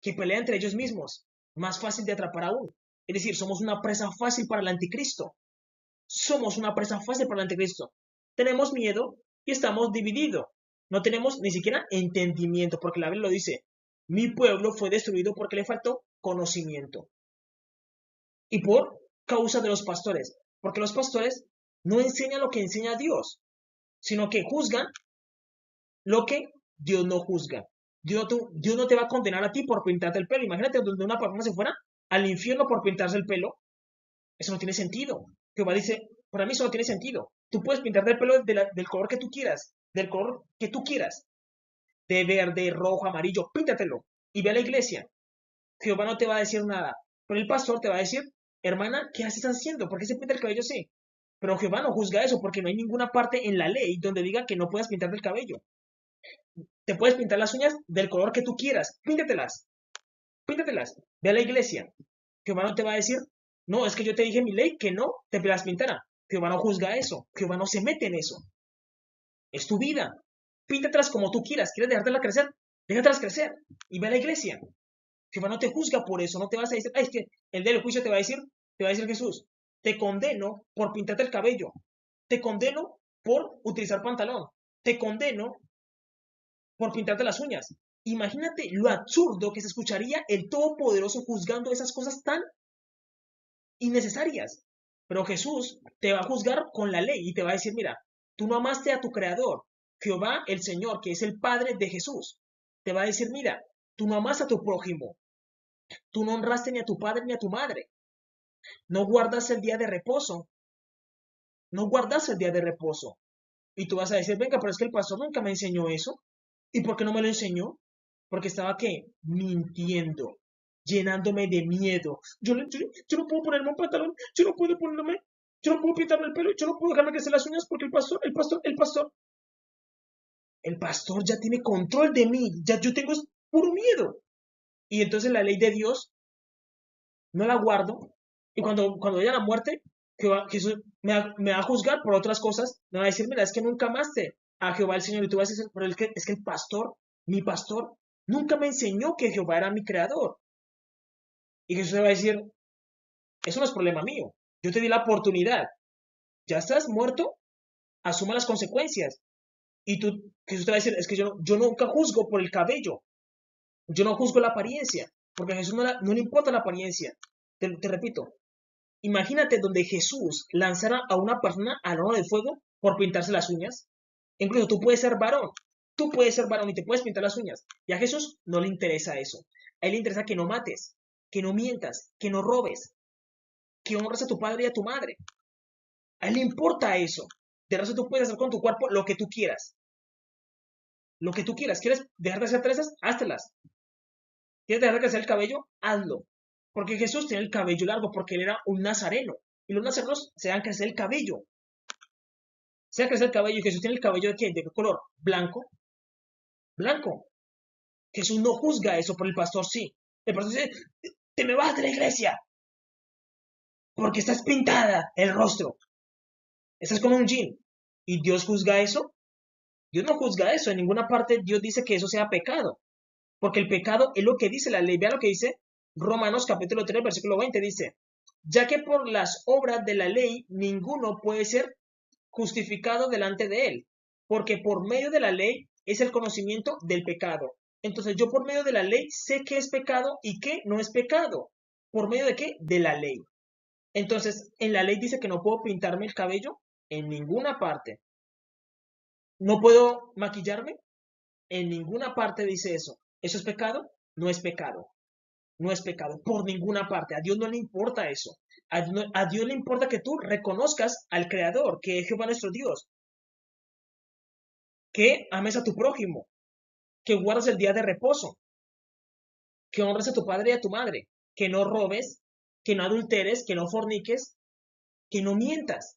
que pelea entre ellos mismos. Más fácil de atrapar aún. Es decir, somos una presa fácil para el anticristo. Somos una presa fácil para el anticristo. Tenemos miedo y estamos divididos. No tenemos ni siquiera entendimiento, porque la Biblia lo dice. Mi pueblo fue destruido porque le faltó conocimiento. Y por causa de los pastores. Porque los pastores no enseñan lo que enseña Dios, sino que juzgan lo que Dios no juzga. Dios no te va a condenar a ti por pintarte el pelo. Imagínate donde una persona se fuera al infierno por pintarse el pelo. Eso no tiene sentido. Jehová dice, para mí eso no tiene sentido. Tú puedes pintarte el pelo del color que tú quieras, del color que tú quieras, de verde, rojo, amarillo, píntatelo y ve a la iglesia. Jehová no te va a decir nada, pero el pastor te va a decir, hermana, ¿qué estás haciendo? ¿Por qué se pinta el cabello así? Pero Jehová no juzga eso porque no hay ninguna parte en la ley donde diga que no puedas pintarte el cabello. Te puedes pintar las uñas del color que tú quieras, píntatelas, píntatelas, ve a la iglesia. Jehová no te va a decir, no, es que yo te dije en mi ley que no te las pintara. Jehová no juzga eso, Jehová no se mete en eso. Es tu vida. Píntatelas como tú quieras. ¿Quieres dejártelas crecer? Déjatelas crecer y ve a la iglesia. Jehová no te juzga por eso, no te vas a decir, ay, es que el día del juicio te va a decir Jesús, te condeno por pintarte el cabello, te condeno por utilizar pantalón, te condeno por pintarte las uñas. Imagínate lo absurdo que se escucharía el Todopoderoso juzgando esas cosas tan innecesarias. Pero Jesús te va a juzgar con la ley y te va a decir, mira, tú no amaste a tu creador, Jehová el Señor, que es el Padre de Jesús. Te va a decir, mira, tú no amaste a tu prójimo, tú no honraste ni a tu padre ni a tu madre, no guardas el día de reposo, no guardas el día de reposo. Y tú vas a decir, venga, pero es que el pastor nunca me enseñó eso. ¿Y por qué no me lo enseñó? Porque estaba, ¿qué? Mintiendo, llenándome de miedo. Yo no puedo ponerme un pantalón, yo no puedo pintarme el pelo, yo no puedo dejarme crecer las uñas porque el pastor ya tiene control de mí, ya yo tengo puro miedo. Y entonces la ley de Dios no la guardo. Y cuando haya la muerte, Jesús me va a juzgar por otras cosas. Me va a decir, mira, es que nunca amaste a Jehová el Señor. Y tú vas a decir, pero es que el pastor, mi pastor, nunca me enseñó que Jehová era mi creador. Y Jesús le va a decir, eso no es problema mío. Yo te di la oportunidad. Ya estás muerto, asuma las consecuencias. Y Jesús te va a decir, es que yo nunca juzgo por el cabello. Yo no juzgo la apariencia. Porque a Jesús no le importa la apariencia. Te repito, imagínate donde Jesús lanzara a una persona al horno de fuego por pintarse las uñas. Incluso tú puedes ser varón y te puedes pintar las uñas. Y a Jesús no le interesa eso. A él le interesa que no mates, que no mientas, que no robes, que honres a tu padre y a tu madre. A él le importa eso. De resto tú puedes hacer con tu cuerpo lo que tú quieras. Lo que tú quieras. ¿Quieres dejar de hacer trenzas? Háztelas. ¿Quieres dejar de crecer el cabello? Hazlo. Porque Jesús tiene el cabello largo, porque él era un nazareno. Y los nazarenos se dan crecer el cabello. Se dan crecer el cabello. Y Jesús tiene el cabello de qué? ¿De qué color? Blanco. Blanco. Jesús no juzga eso, pero el pastor sí. El pastor dice, te me vas de la iglesia. Porque estás pintada el rostro. Estás con un jean. ¿Y Dios juzga eso? Dios no juzga eso. En ninguna parte Dios dice que eso sea pecado. Porque el pecado es lo que dice la ley. Vea lo que dice Romanos capítulo 3, versículo 20. Dice, ya que por las obras de la ley ninguno puede ser justificado delante de él. Porque por medio de la ley es el conocimiento del pecado. Entonces yo por medio de la ley sé qué es pecado y qué no es pecado. ¿Por medio de qué? De la ley. Entonces, en la ley dice que no puedo pintarme el cabello en ninguna parte. No puedo maquillarme en ninguna parte dice eso. ¿Eso es pecado? No es pecado. No es pecado por ninguna parte. A Dios no le importa eso. A Dios le importa que tú reconozcas al Creador, que es Jehová nuestro Dios, que ames a tu prójimo, que guardes el día de reposo, que honres a tu padre y a tu madre, que no robes, que no adulteres, que no forniques, que no mientas.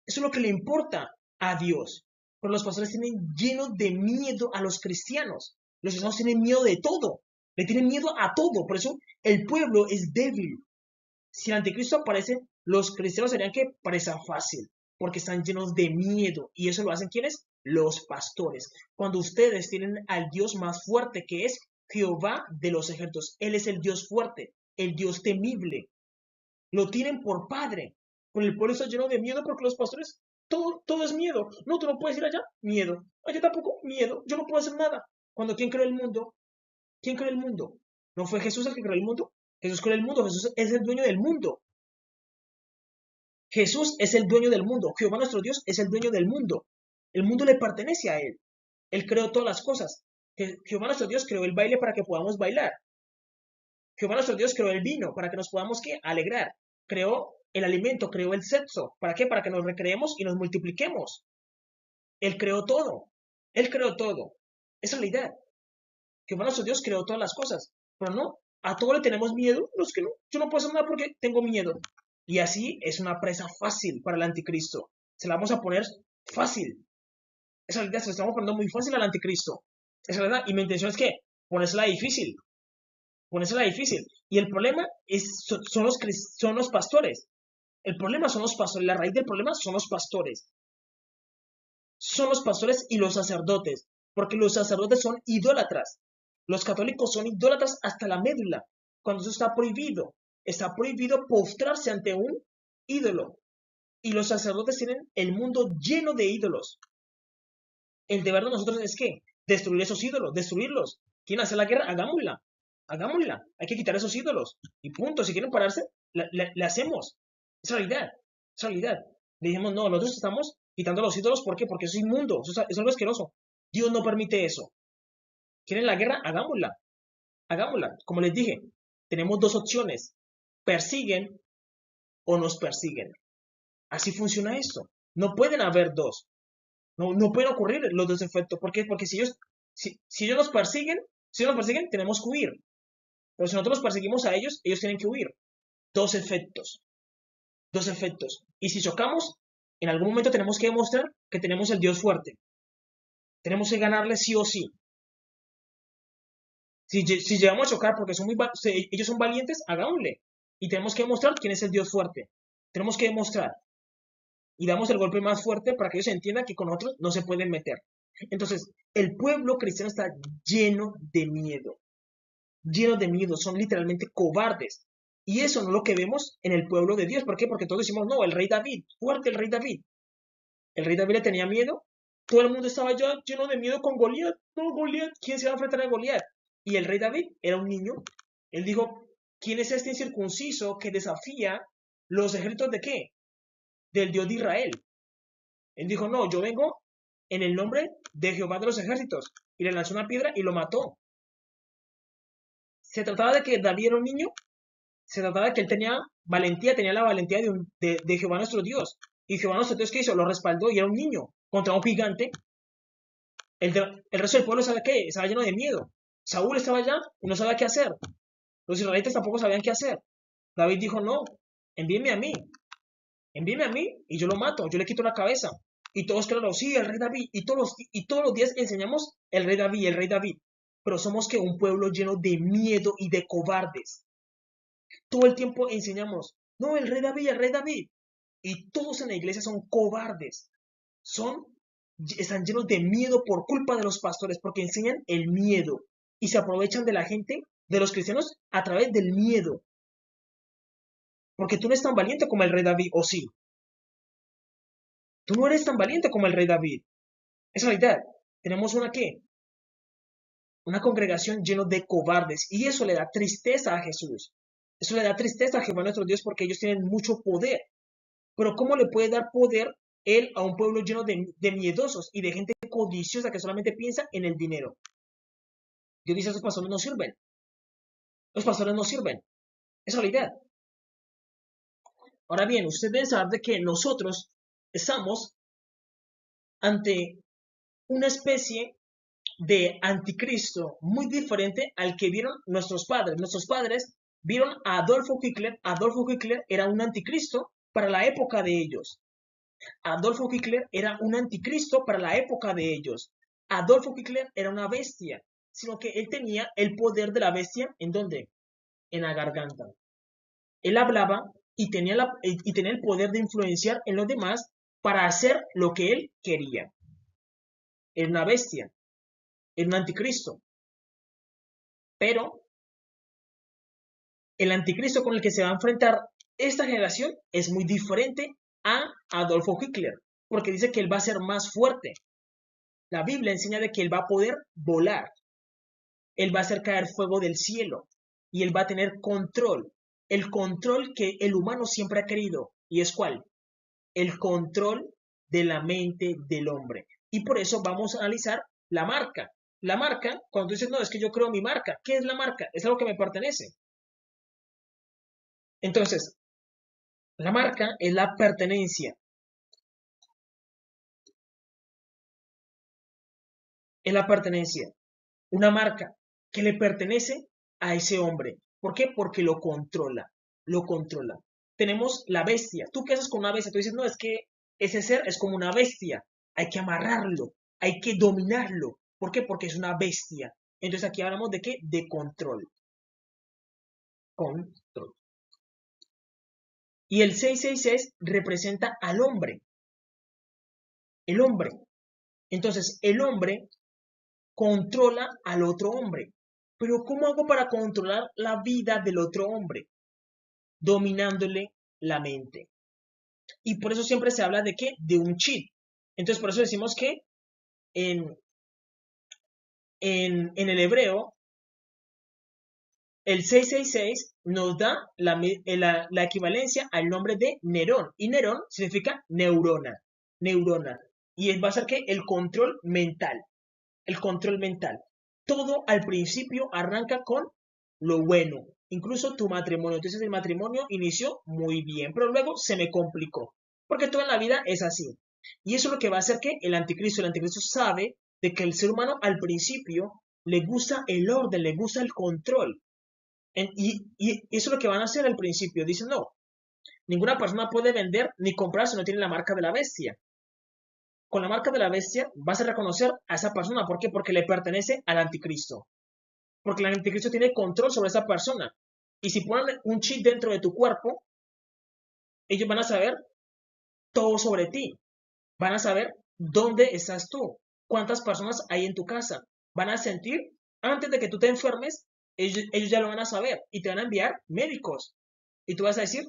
Eso es lo que le importa a Dios. Pero los pastores tienen lleno de miedo a los cristianos. Los cristianos tienen miedo de todo. Le tienen miedo a todo. Por eso el pueblo es débil. Si el anticristo aparece, los cristianos serían que presa fácil. Porque están llenos de miedo. Y eso lo hacen ¿quiénes? Los pastores. Cuando ustedes tienen al Dios más fuerte, que es Jehová de los ejércitos. Él es el Dios fuerte, el Dios temible. Lo tienen por padre. Con el pueblo está lleno de miedo porque los pastores, todo es miedo. No, tú no puedes ir allá, miedo. Allá tampoco, miedo. Yo no puedo hacer nada. Cuando ¿quién creó el mundo? ¿Quién creó el mundo? ¿No fue Jesús el que creó el mundo? Jesús creó el mundo, Jesús es el dueño del mundo. Jesús es el dueño del mundo. Jehová nuestro Dios es el dueño del mundo. El mundo le pertenece a Él. Él creó todas las cosas. Jehová nuestro Dios creó el baile para que podamos bailar. Jehová nuestro Dios creó el vino para que nos podamos ¿qué? Alegrar. Creó el alimento, creó el sexo. ¿Para qué? Para que nos recreemos y nos multipliquemos. Él creó todo. Él creó todo. Es realidad. Jehová nuestro Dios creó todas las cosas. Pero no, a todo le tenemos miedo. Los que no, yo no puedo hacer nada porque tengo miedo. Y así es una presa fácil para el anticristo. Se la vamos a poner fácil. Esa realidad se la estamos poniendo muy fácil al anticristo. Esa realidad. Y mi intención es que ponérsela difícil. Ponérsela difícil. Y el problema son los pastores. El problema son los pastores. La raíz del problema son los pastores. Son los pastores y los sacerdotes. Porque los sacerdotes son idólatras. Los católicos son idólatras hasta la médula. Cuando eso está prohibido. Está prohibido postrarse ante un ídolo. Y los sacerdotes tienen el mundo lleno de ídolos. El deber de nosotros es ¿qué? Destruir esos ídolos, destruirlos. ¿Quieren hacer la guerra? Hagámosla. Hagámosla. Hay que quitar esos ídolos. Y punto. Si quieren pararse, le hacemos. Es realidad. Es realidad. Le dijimos, no, nosotros estamos quitando los ídolos. ¿Por qué? Porque eso es inmundo. Eso es algo asqueroso. Dios no permite eso. ¿Quieren la guerra? Hagámosla. Hagámosla. Como les dije, tenemos dos opciones. Persiguen o nos persiguen. Así funciona esto. No pueden haber dos. No pueden ocurrir los dos efectos. ¿Por qué? Porque si ellos nos persiguen, tenemos que huir. Pero si nosotros los perseguimos a ellos, ellos tienen que huir. Dos efectos. Dos efectos. Y si chocamos, en algún momento tenemos que demostrar que tenemos el Dios fuerte. Tenemos que ganarle sí o sí. Si llegamos a chocar porque ellos son valientes, hagámosle. Y tenemos que demostrar quién es el Dios fuerte. Tenemos que demostrar. Y damos el golpe más fuerte para que ellos entiendan que con otros no se pueden meter. Entonces, el pueblo cristiano está lleno de miedo. Lleno de miedo. Son literalmente cobardes. Y eso no es lo que vemos en el pueblo de Dios. ¿Por qué? Porque todos decimos, no, el rey David, fuerte el rey David. El rey David le tenía miedo. Todo el mundo estaba ya lleno de miedo con Goliat. No, Goliat, ¿quién se va a enfrentar a Goliat? Y el rey David era un niño. Él dijo, ¿quién es este incircunciso que desafía los ejércitos de qué? Del Dios de Israel. Él dijo, no, yo vengo en el nombre de Jehová de los ejércitos. Y le lanzó una piedra y lo mató. ¿Se trataba de que David era un niño? Se trataba de que él tenía valentía, tenía la valentía de Jehová nuestro Dios. Y Jehová nuestro Dios, ¿qué hizo? Lo respaldó y era un niño contra un gigante. El resto del pueblo, ¿sabe qué? Estaba lleno de miedo. Saúl estaba allá y no sabía qué hacer. Los israelitas tampoco sabían qué hacer. David dijo, no, envíenme a mí, envíenme a mí y yo lo mato, yo le quito la cabeza. Y todos, claro, sí, el rey David. Y todos los días enseñamos el rey David, el rey David. Pero somos que un pueblo lleno de miedo y de cobardes. Todo el tiempo enseñamos, no, el rey David, el rey David. Y todos en la iglesia son cobardes. Son, están llenos de miedo por culpa de los pastores, porque enseñan el miedo y se aprovechan de la gente, de los cristianos, a través del miedo. Porque tú no eres tan valiente como el rey David, o sí. Tú no eres tan valiente como el rey David. Es realidad. Tenemos una qué? Una congregación llena de cobardes. Y eso le da tristeza a Jesús. Eso le da tristeza a Jehová nuestro Dios porque ellos tienen mucho poder. Pero ¿cómo le puede dar poder él a un pueblo lleno de miedosos y de gente codiciosa que solamente piensa en el dinero? Dios dice, esos pastores no sirven. Los pastores no sirven. Es realidad. Ahora bien, ustedes deben saber de que nosotros estamos ante una especie de anticristo muy diferente al que vieron nuestros padres. Nuestros padres vieron a Adolfo Hitler. Adolfo Hitler era un anticristo para la época de ellos. Adolfo Hitler era un anticristo para la época de ellos. Adolfo Hitler era una bestia, sino que él tenía el poder de la bestia, ¿en dónde? En la garganta. Él hablaba y tenía el poder de influenciar en los demás para hacer lo que él quería. Era una bestia, era un anticristo. Pero el anticristo con el que se va a enfrentar esta generación es muy diferente a Adolfo Hitler, porque dice que él va a ser más fuerte. La Biblia enseña de que él va a poder volar, él va a hacer caer fuego del cielo y él va a tener control, el control que el humano siempre ha querido. ¿Y es cuál? El control de la mente del hombre. Y por eso vamos a analizar la marca. La marca, cuando tú dices, no, es que yo creo mi marca, ¿qué es la marca? Es algo que me pertenece. Entonces, la marca es la pertenencia, es la pertenencia. Una marca que le pertenece a ese hombre. ¿Por qué? Porque lo controla, lo controla. Tenemos la bestia. ¿Tú qué haces con una bestia? Tú dices, no, es que ese ser es como una bestia. Hay que amarrarlo, hay que dominarlo. ¿Por qué? Porque es una bestia. Entonces aquí hablamos de qué? De control. Control. Y el 666 representa al hombre. El hombre. Entonces, el hombre controla al otro hombre. Pero ¿cómo hago para controlar la vida del otro hombre? Dominándole la mente. Y por eso siempre se habla de qué? De un chip. Entonces, por eso decimos que en, en el hebreo, el 666 nos da la equivalencia al nombre de Nerón. Y Nerón significa neurona. Neurona. Y va a ser que el control mental. El control mental. Todo al principio arranca con lo bueno. Incluso tu matrimonio. Entonces el matrimonio inició muy bien, pero luego se me complicó. Porque toda la vida es así. Y eso es lo que va a hacer que el anticristo sabe de que el ser humano al principio le gusta el orden, le gusta el control. Y eso es lo que van a hacer al principio. Dicen, no, ninguna persona puede vender ni comprar si no tiene la marca de la bestia. Con la marca de la bestia vas a reconocer a esa persona. ¿Por qué? Porque le pertenece al anticristo. Porque el anticristo tiene control sobre esa persona. Y si ponen un chip dentro de tu cuerpo, ellos van a saber todo sobre ti. Van a saber dónde estás tú, cuántas personas hay en tu casa. Van a sentir, antes de que tú te enfermes, ellos ya lo van a saber y te van a enviar médicos. Y tú vas a decir,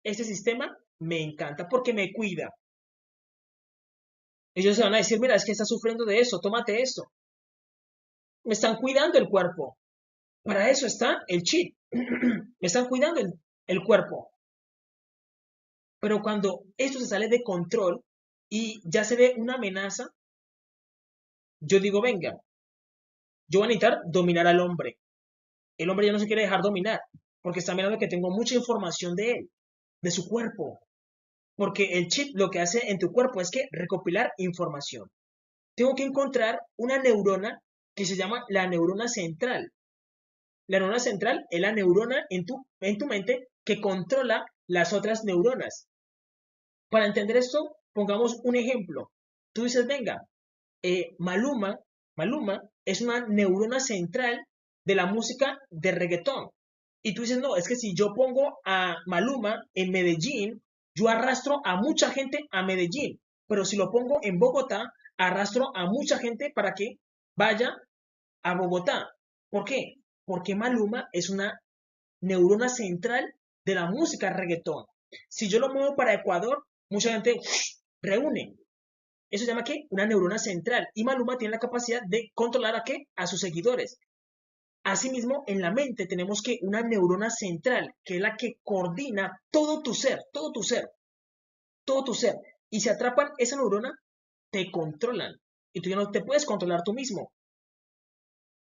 este sistema me encanta porque me cuida. Ellos se van a decir, mira, es que estás sufriendo de eso, tómate esto. Me están cuidando el cuerpo. Para eso está el chip. Me están cuidando el cuerpo. Pero cuando esto se sale de control y ya se ve una amenaza, yo digo, venga, yo voy a necesitar dominar al hombre. El hombre ya no se quiere dejar dominar, porque está mirando que tengo mucha información de él, de su cuerpo. Porque el chip lo que hace en tu cuerpo es que recopilar información. Tengo que encontrar una neurona que se llama la neurona central. La neurona central es la neurona en tu mente que controla las otras neuronas. Para entender esto, pongamos un ejemplo. Tú dices, venga, Maluma es una neurona central de la música de reggaetón. Y tú dices, no, es que si yo pongo a Maluma en Medellín, yo arrastro a mucha gente a Medellín. Pero si lo pongo en Bogotá, arrastro a mucha gente para que vaya a Bogotá. ¿Por qué? Porque Maluma es una neurona central de la música reggaetón. Si yo lo muevo para Ecuador, mucha gente reúne. Eso se llama ¿qué? Una neurona central. Y Maluma tiene la capacidad de controlar a qué? A sus seguidores. Asimismo, en la mente tenemos que una neurona central, que es la que coordina todo tu ser, todo tu ser, todo tu ser. Y si atrapan esa neurona, te controlan. Y tú ya no te puedes controlar tú mismo.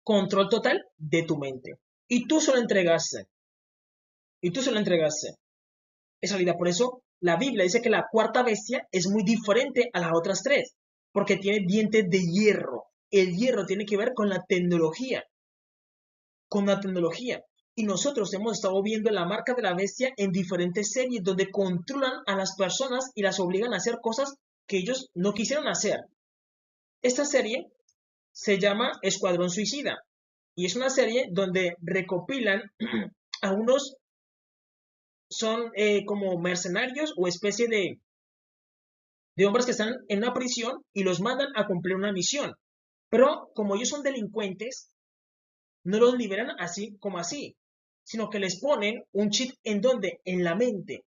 Control total de tu mente. Y tú se lo entregaste. Y tú se lo entregaste. Esa realidad. Por eso la Biblia dice que la cuarta bestia es muy diferente a las otras tres, porque tiene dientes de hierro. El hierro tiene que ver con la tecnología, con la tecnología. Y nosotros hemos estado viendo la marca de la bestia en diferentes series donde controlan a las personas y las obligan a hacer cosas que ellos no quisieron hacer. Esta serie se llama Escuadrón Suicida y es una serie donde recopilan a unos, son como mercenarios o especie de hombres que están en una prisión y los mandan a cumplir una misión. Pero como ellos son delincuentes, no los liberan así como así, sino que les ponen un chip en donde, en la mente,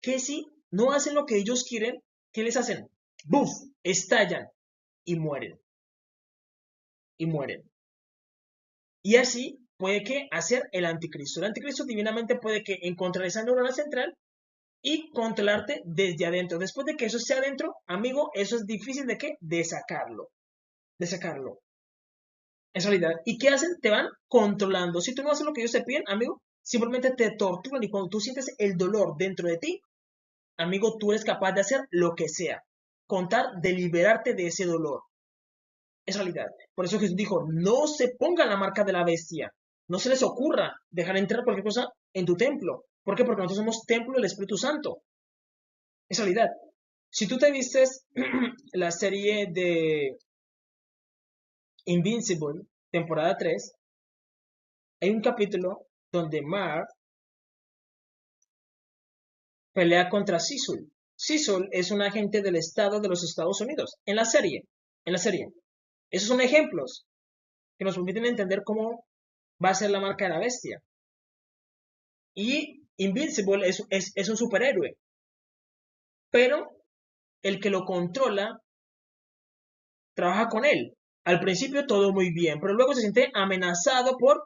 que si no hacen lo que ellos quieren, ¿qué les hacen? ¡Buf! Estallan y mueren. Y mueren. Y así puede que hacer el anticristo. El anticristo divinamente puede que encontrar esa neurona central y controlarte desde adentro. Después de que eso esté adentro, amigo, eso es difícil de qué? De sacarlo. De sacarlo. En realidad. ¿Y qué hacen? Te van controlando. Si tú no haces lo que ellos te piden, amigo, simplemente te torturan y cuando tú sientes el dolor dentro de ti, amigo, tú eres capaz de hacer lo que sea. Contar de liberarte de ese dolor. Es realidad. Por eso Jesús dijo, no se pongan la marca de la bestia. No se les ocurra dejar entrar cualquier cosa en tu templo. ¿Por qué? Porque nosotros somos templo del Espíritu Santo. Es realidad. Si tú te vistes la serie de Invincible, temporada 3, hay un capítulo donde Mark pelea contra Cecil. Cecil es un agente del Estado de los Estados Unidos. En la serie. En la serie. Esos son ejemplos que nos permiten entender cómo va a ser la marca de la bestia. Y Invincible es un superhéroe. Pero el que lo controla trabaja con él. Al principio todo muy bien, pero luego se siente amenazado por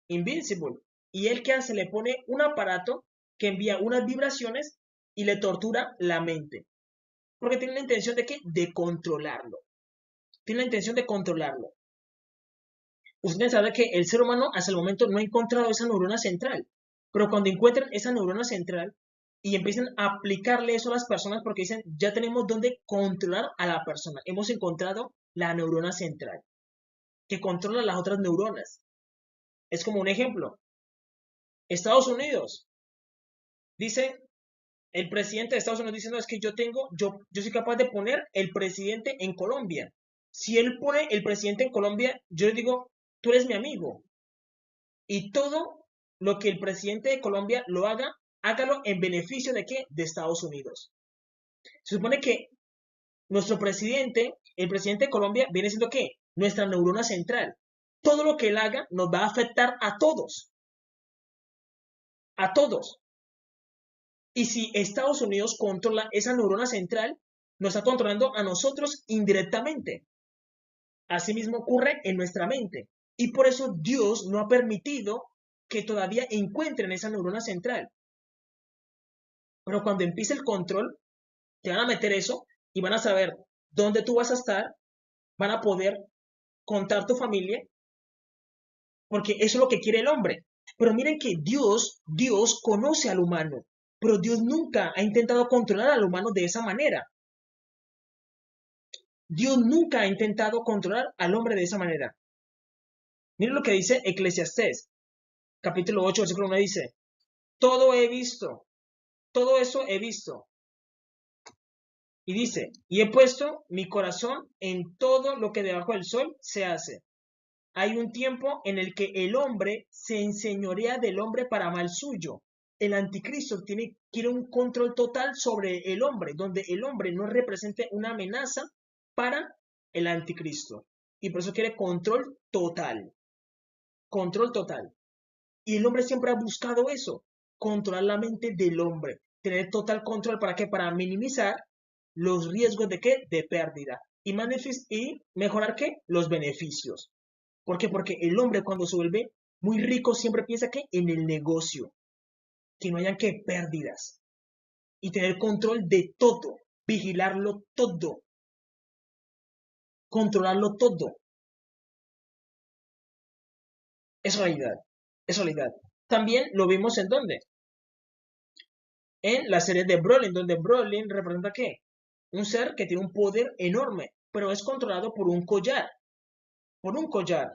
Invincible. ¿Y él qué hace? Le pone un aparato que envía unas vibraciones y le tortura la mente. Porque tiene la intención de ¿qué? De controlarlo. Tiene la intención de controlarlo. Usted sabe que el ser humano hasta el momento no ha encontrado esa neurona central. Pero cuando encuentran esa neurona central y empiezan a aplicarle eso a las personas porque dicen, ya tenemos donde controlar a la persona. Hemos encontrado la neurona central que controla las otras neuronas. Es como un ejemplo. Estados Unidos dice, el presidente de Estados Unidos dice, no, es que yo soy capaz de poner el presidente en Colombia. Si él pone el presidente en Colombia, yo le digo, tú eres mi amigo. Y todo lo que el presidente de Colombia lo haga, hágalo en beneficio de qué? De Estados Unidos. Se supone que nuestro presidente, el presidente de Colombia, viene siendo ¿qué? Nuestra neurona central. Todo lo que él haga nos va a afectar a todos. A todos. Y si Estados Unidos controla esa neurona central, nos está controlando a nosotros indirectamente. Asimismo ocurre en nuestra mente. Y por eso Dios no ha permitido que todavía encuentren esa neurona central. Pero cuando empiece el control, te van a meter eso y van a saber dónde tú vas a estar, van a poder contar tu familia, porque eso es lo que quiere el hombre. Pero miren que Dios conoce al humano, pero Dios nunca ha intentado controlar al humano de esa manera. Dios nunca ha intentado controlar al hombre de esa manera. Miren lo que dice Eclesiastés, capítulo 8, versículo 1 dice, todo he visto, todo eso he visto. Y dice, y he puesto mi corazón en todo lo que debajo del sol se hace. Hay un tiempo en el que el hombre se enseñorea del hombre para mal suyo. El anticristo quiere un control total sobre el hombre, donde el hombre no represente una amenaza para el anticristo. Y por eso quiere control total. Control total. Y el hombre siempre ha buscado eso, controlar la mente del hombre, tener total control. ¿Para qué? Para minimizar los riesgos de qué? De pérdida. Y mejorar qué? Los beneficios. ¿Por qué? Porque el hombre cuando se vuelve muy rico siempre piensa que en el negocio, que no hayan que pérdidas y tener control de todo, vigilarlo todo, controlarlo todo. Es realidad, es realidad. También lo vimos en dónde? En la serie de Brolin, donde Brolin representa ¿qué? Un ser que tiene un poder enorme, pero es controlado por un collar, por un collar.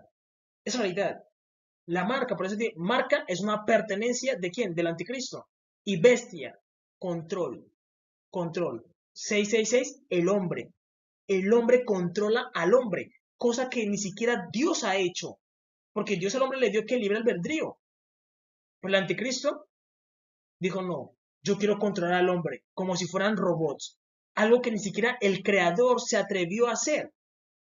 Es realidad. La marca, por eso marca es una pertenencia de quién? Del anticristo. Y bestia, control, control. 666, el hombre. El hombre controla al hombre, cosa que ni siquiera Dios ha hecho, porque Dios al hombre le dio que libre albedrío. Pero el anticristo dijo, no, yo quiero controlar al hombre, como si fueran robots, algo que ni siquiera el creador se atrevió a hacer.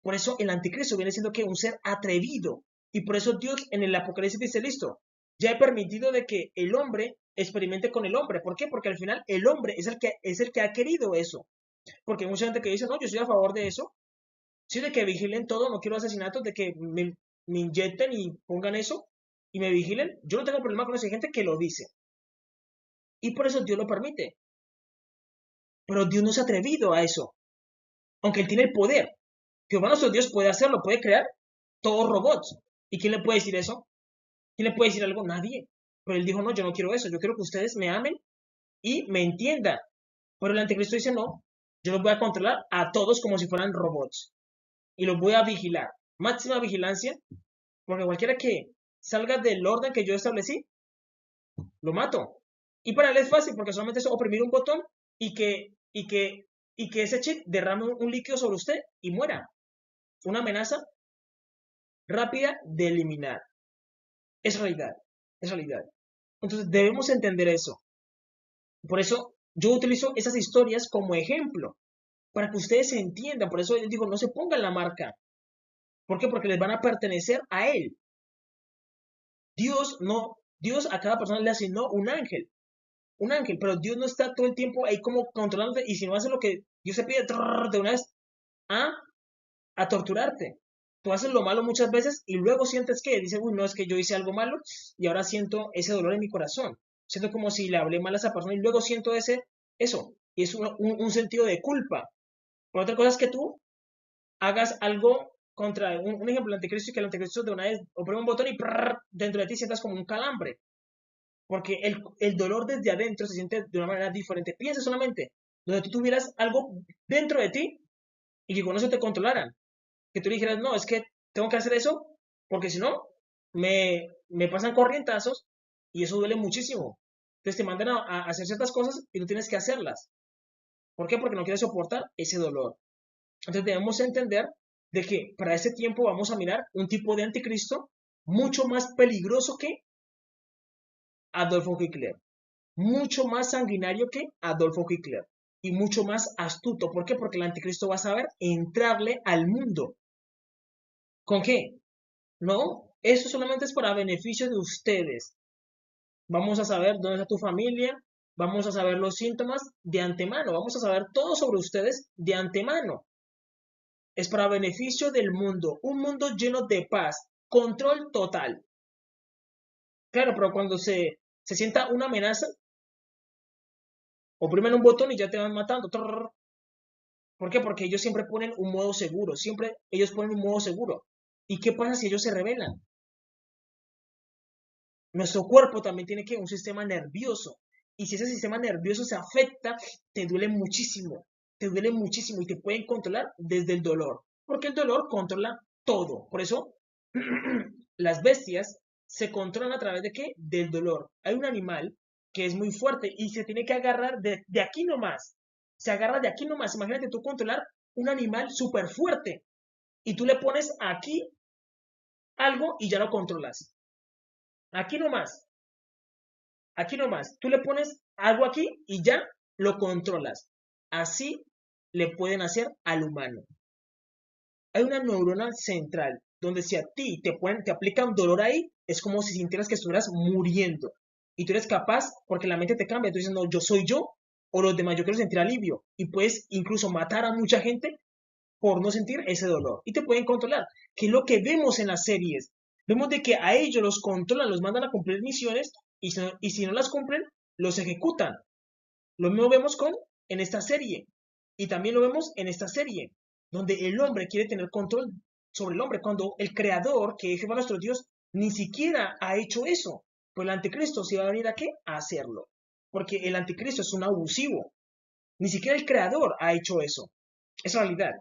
Por eso el anticristo viene siendo que un ser atrevido. Y por eso Dios en el Apocalipsis dice, listo, ya he permitido de que el hombre experimente con el hombre. ¿Por qué? Porque al final el hombre es el que ha querido eso. Porque hay mucha gente que dice, no, yo estoy a favor de eso. Sí, de que vigilen todo, no quiero asesinatos, de que me inyecten y pongan eso y me vigilen. Yo no tengo problema con esa gente que lo dice. Y por eso Dios lo permite. Pero Dios no se ha atrevido a eso. Aunque Él tiene el poder. Jehová nuestro Dios puede hacerlo, puede crear todos robots. ¿Y quién le puede decir eso? ¿Quién le puede decir algo? Nadie. Pero Él dijo, no, yo no quiero eso. Yo quiero que ustedes me amen y me entiendan. Pero el anticristo dice, no, yo los voy a controlar a todos como si fueran robots. Y los voy a vigilar. Máxima vigilancia. Porque cualquiera que salga del orden que yo establecí, lo mato. Y para él es fácil porque solamente es oprimir un botón y que ese chip derrame un líquido sobre usted y muera. Una amenaza rápida de eliminar. Es realidad, es realidad. Entonces debemos entender eso. Por eso yo utilizo esas historias como ejemplo, para que ustedes entiendan. Por eso les digo, no se pongan la marca. ¿Por qué? Porque les van a pertenecer a él. Dios a cada persona le asignó un ángel, pero Dios no está todo el tiempo ahí como controlándote y si no haces lo que Dios te pide de una vez a, a torturarte. Tú haces lo malo muchas veces y luego sientes que dices, uy, no, es que yo hice algo malo y ahora siento ese dolor en mi corazón. Siento como si le hablé mal a esa persona y luego siento eso. Y es un sentido de culpa. Por otra cosa es que tú hagas algo contra un ejemplo, el anticristo y que el anticristo de una vez oprime un botón y dentro de ti sientas como un calambre. Porque el dolor desde adentro se siente de una manera diferente. Piensa solamente, donde tú tuvieras algo dentro de ti y que con eso te controlaran. Que tú le dijeras, no, es que tengo que hacer eso, porque si no, me pasan corrientazos y eso duele muchísimo. Entonces te mandan a hacer ciertas cosas y tú tienes que hacerlas. ¿Por qué? Porque no quieres soportar ese dolor. Entonces debemos entender de que para ese tiempo vamos a mirar un tipo de anticristo mucho más peligroso que Adolfo Hitler, mucho más sanguinario que Adolfo Hitler y mucho más astuto. ¿Por qué? Porque el anticristo va a saber entrarle al mundo. ¿Con qué? No, eso solamente es para beneficio de ustedes. Vamos a saber dónde está tu familia, vamos a saber los síntomas de antemano, vamos a saber todo sobre ustedes de antemano. Es para beneficio del mundo, un mundo lleno de paz, control total. Claro, pero cuando se sienta una amenaza, oprimen un botón y ya te van matando. ¿Por qué? Porque ellos siempre ponen un modo seguro, siempre ellos ponen un modo seguro. ¿Y qué pasa si ellos se rebelan? Nuestro cuerpo también tiene que un sistema nervioso. Y si ese sistema nervioso se afecta, te duele muchísimo y te pueden controlar desde el dolor. Porque el dolor controla todo. Por eso Las bestias se controlan a través de qué? Del dolor. Hay un animal que es muy fuerte y se tiene que agarrar de aquí nomás. Se agarra de aquí nomás. Imagínate tú controlar un animal súper fuerte y tú le pones aquí algo y ya lo controlas. Aquí nomás, aquí nomás. Tú le pones algo aquí y ya lo controlas. Así le pueden hacer al humano. Hay una neurona central donde si a ti te aplican dolor ahí, es como si sintieras que estuvieras muriendo. Y tú eres capaz, porque la mente te cambia, tú dices, no, yo soy yo, o los demás, yo quiero sentir alivio. Y puedes incluso matar a mucha gente por no sentir ese dolor. Y te pueden controlar, que es lo que vemos en las series. Vemos de que a ellos los controlan, los mandan a cumplir misiones, y si no las cumplen, los ejecutan. Lo mismo vemos en esta serie. Y también lo vemos en esta serie, donde el hombre quiere tener control sobre el hombre, cuando el creador, que es Jehová nuestro Dios, ni siquiera ha hecho eso. Pues el anticristo se va a venir a qué? A hacerlo. Porque el anticristo es un abusivo. Ni siquiera el creador ha hecho eso. Es realidad.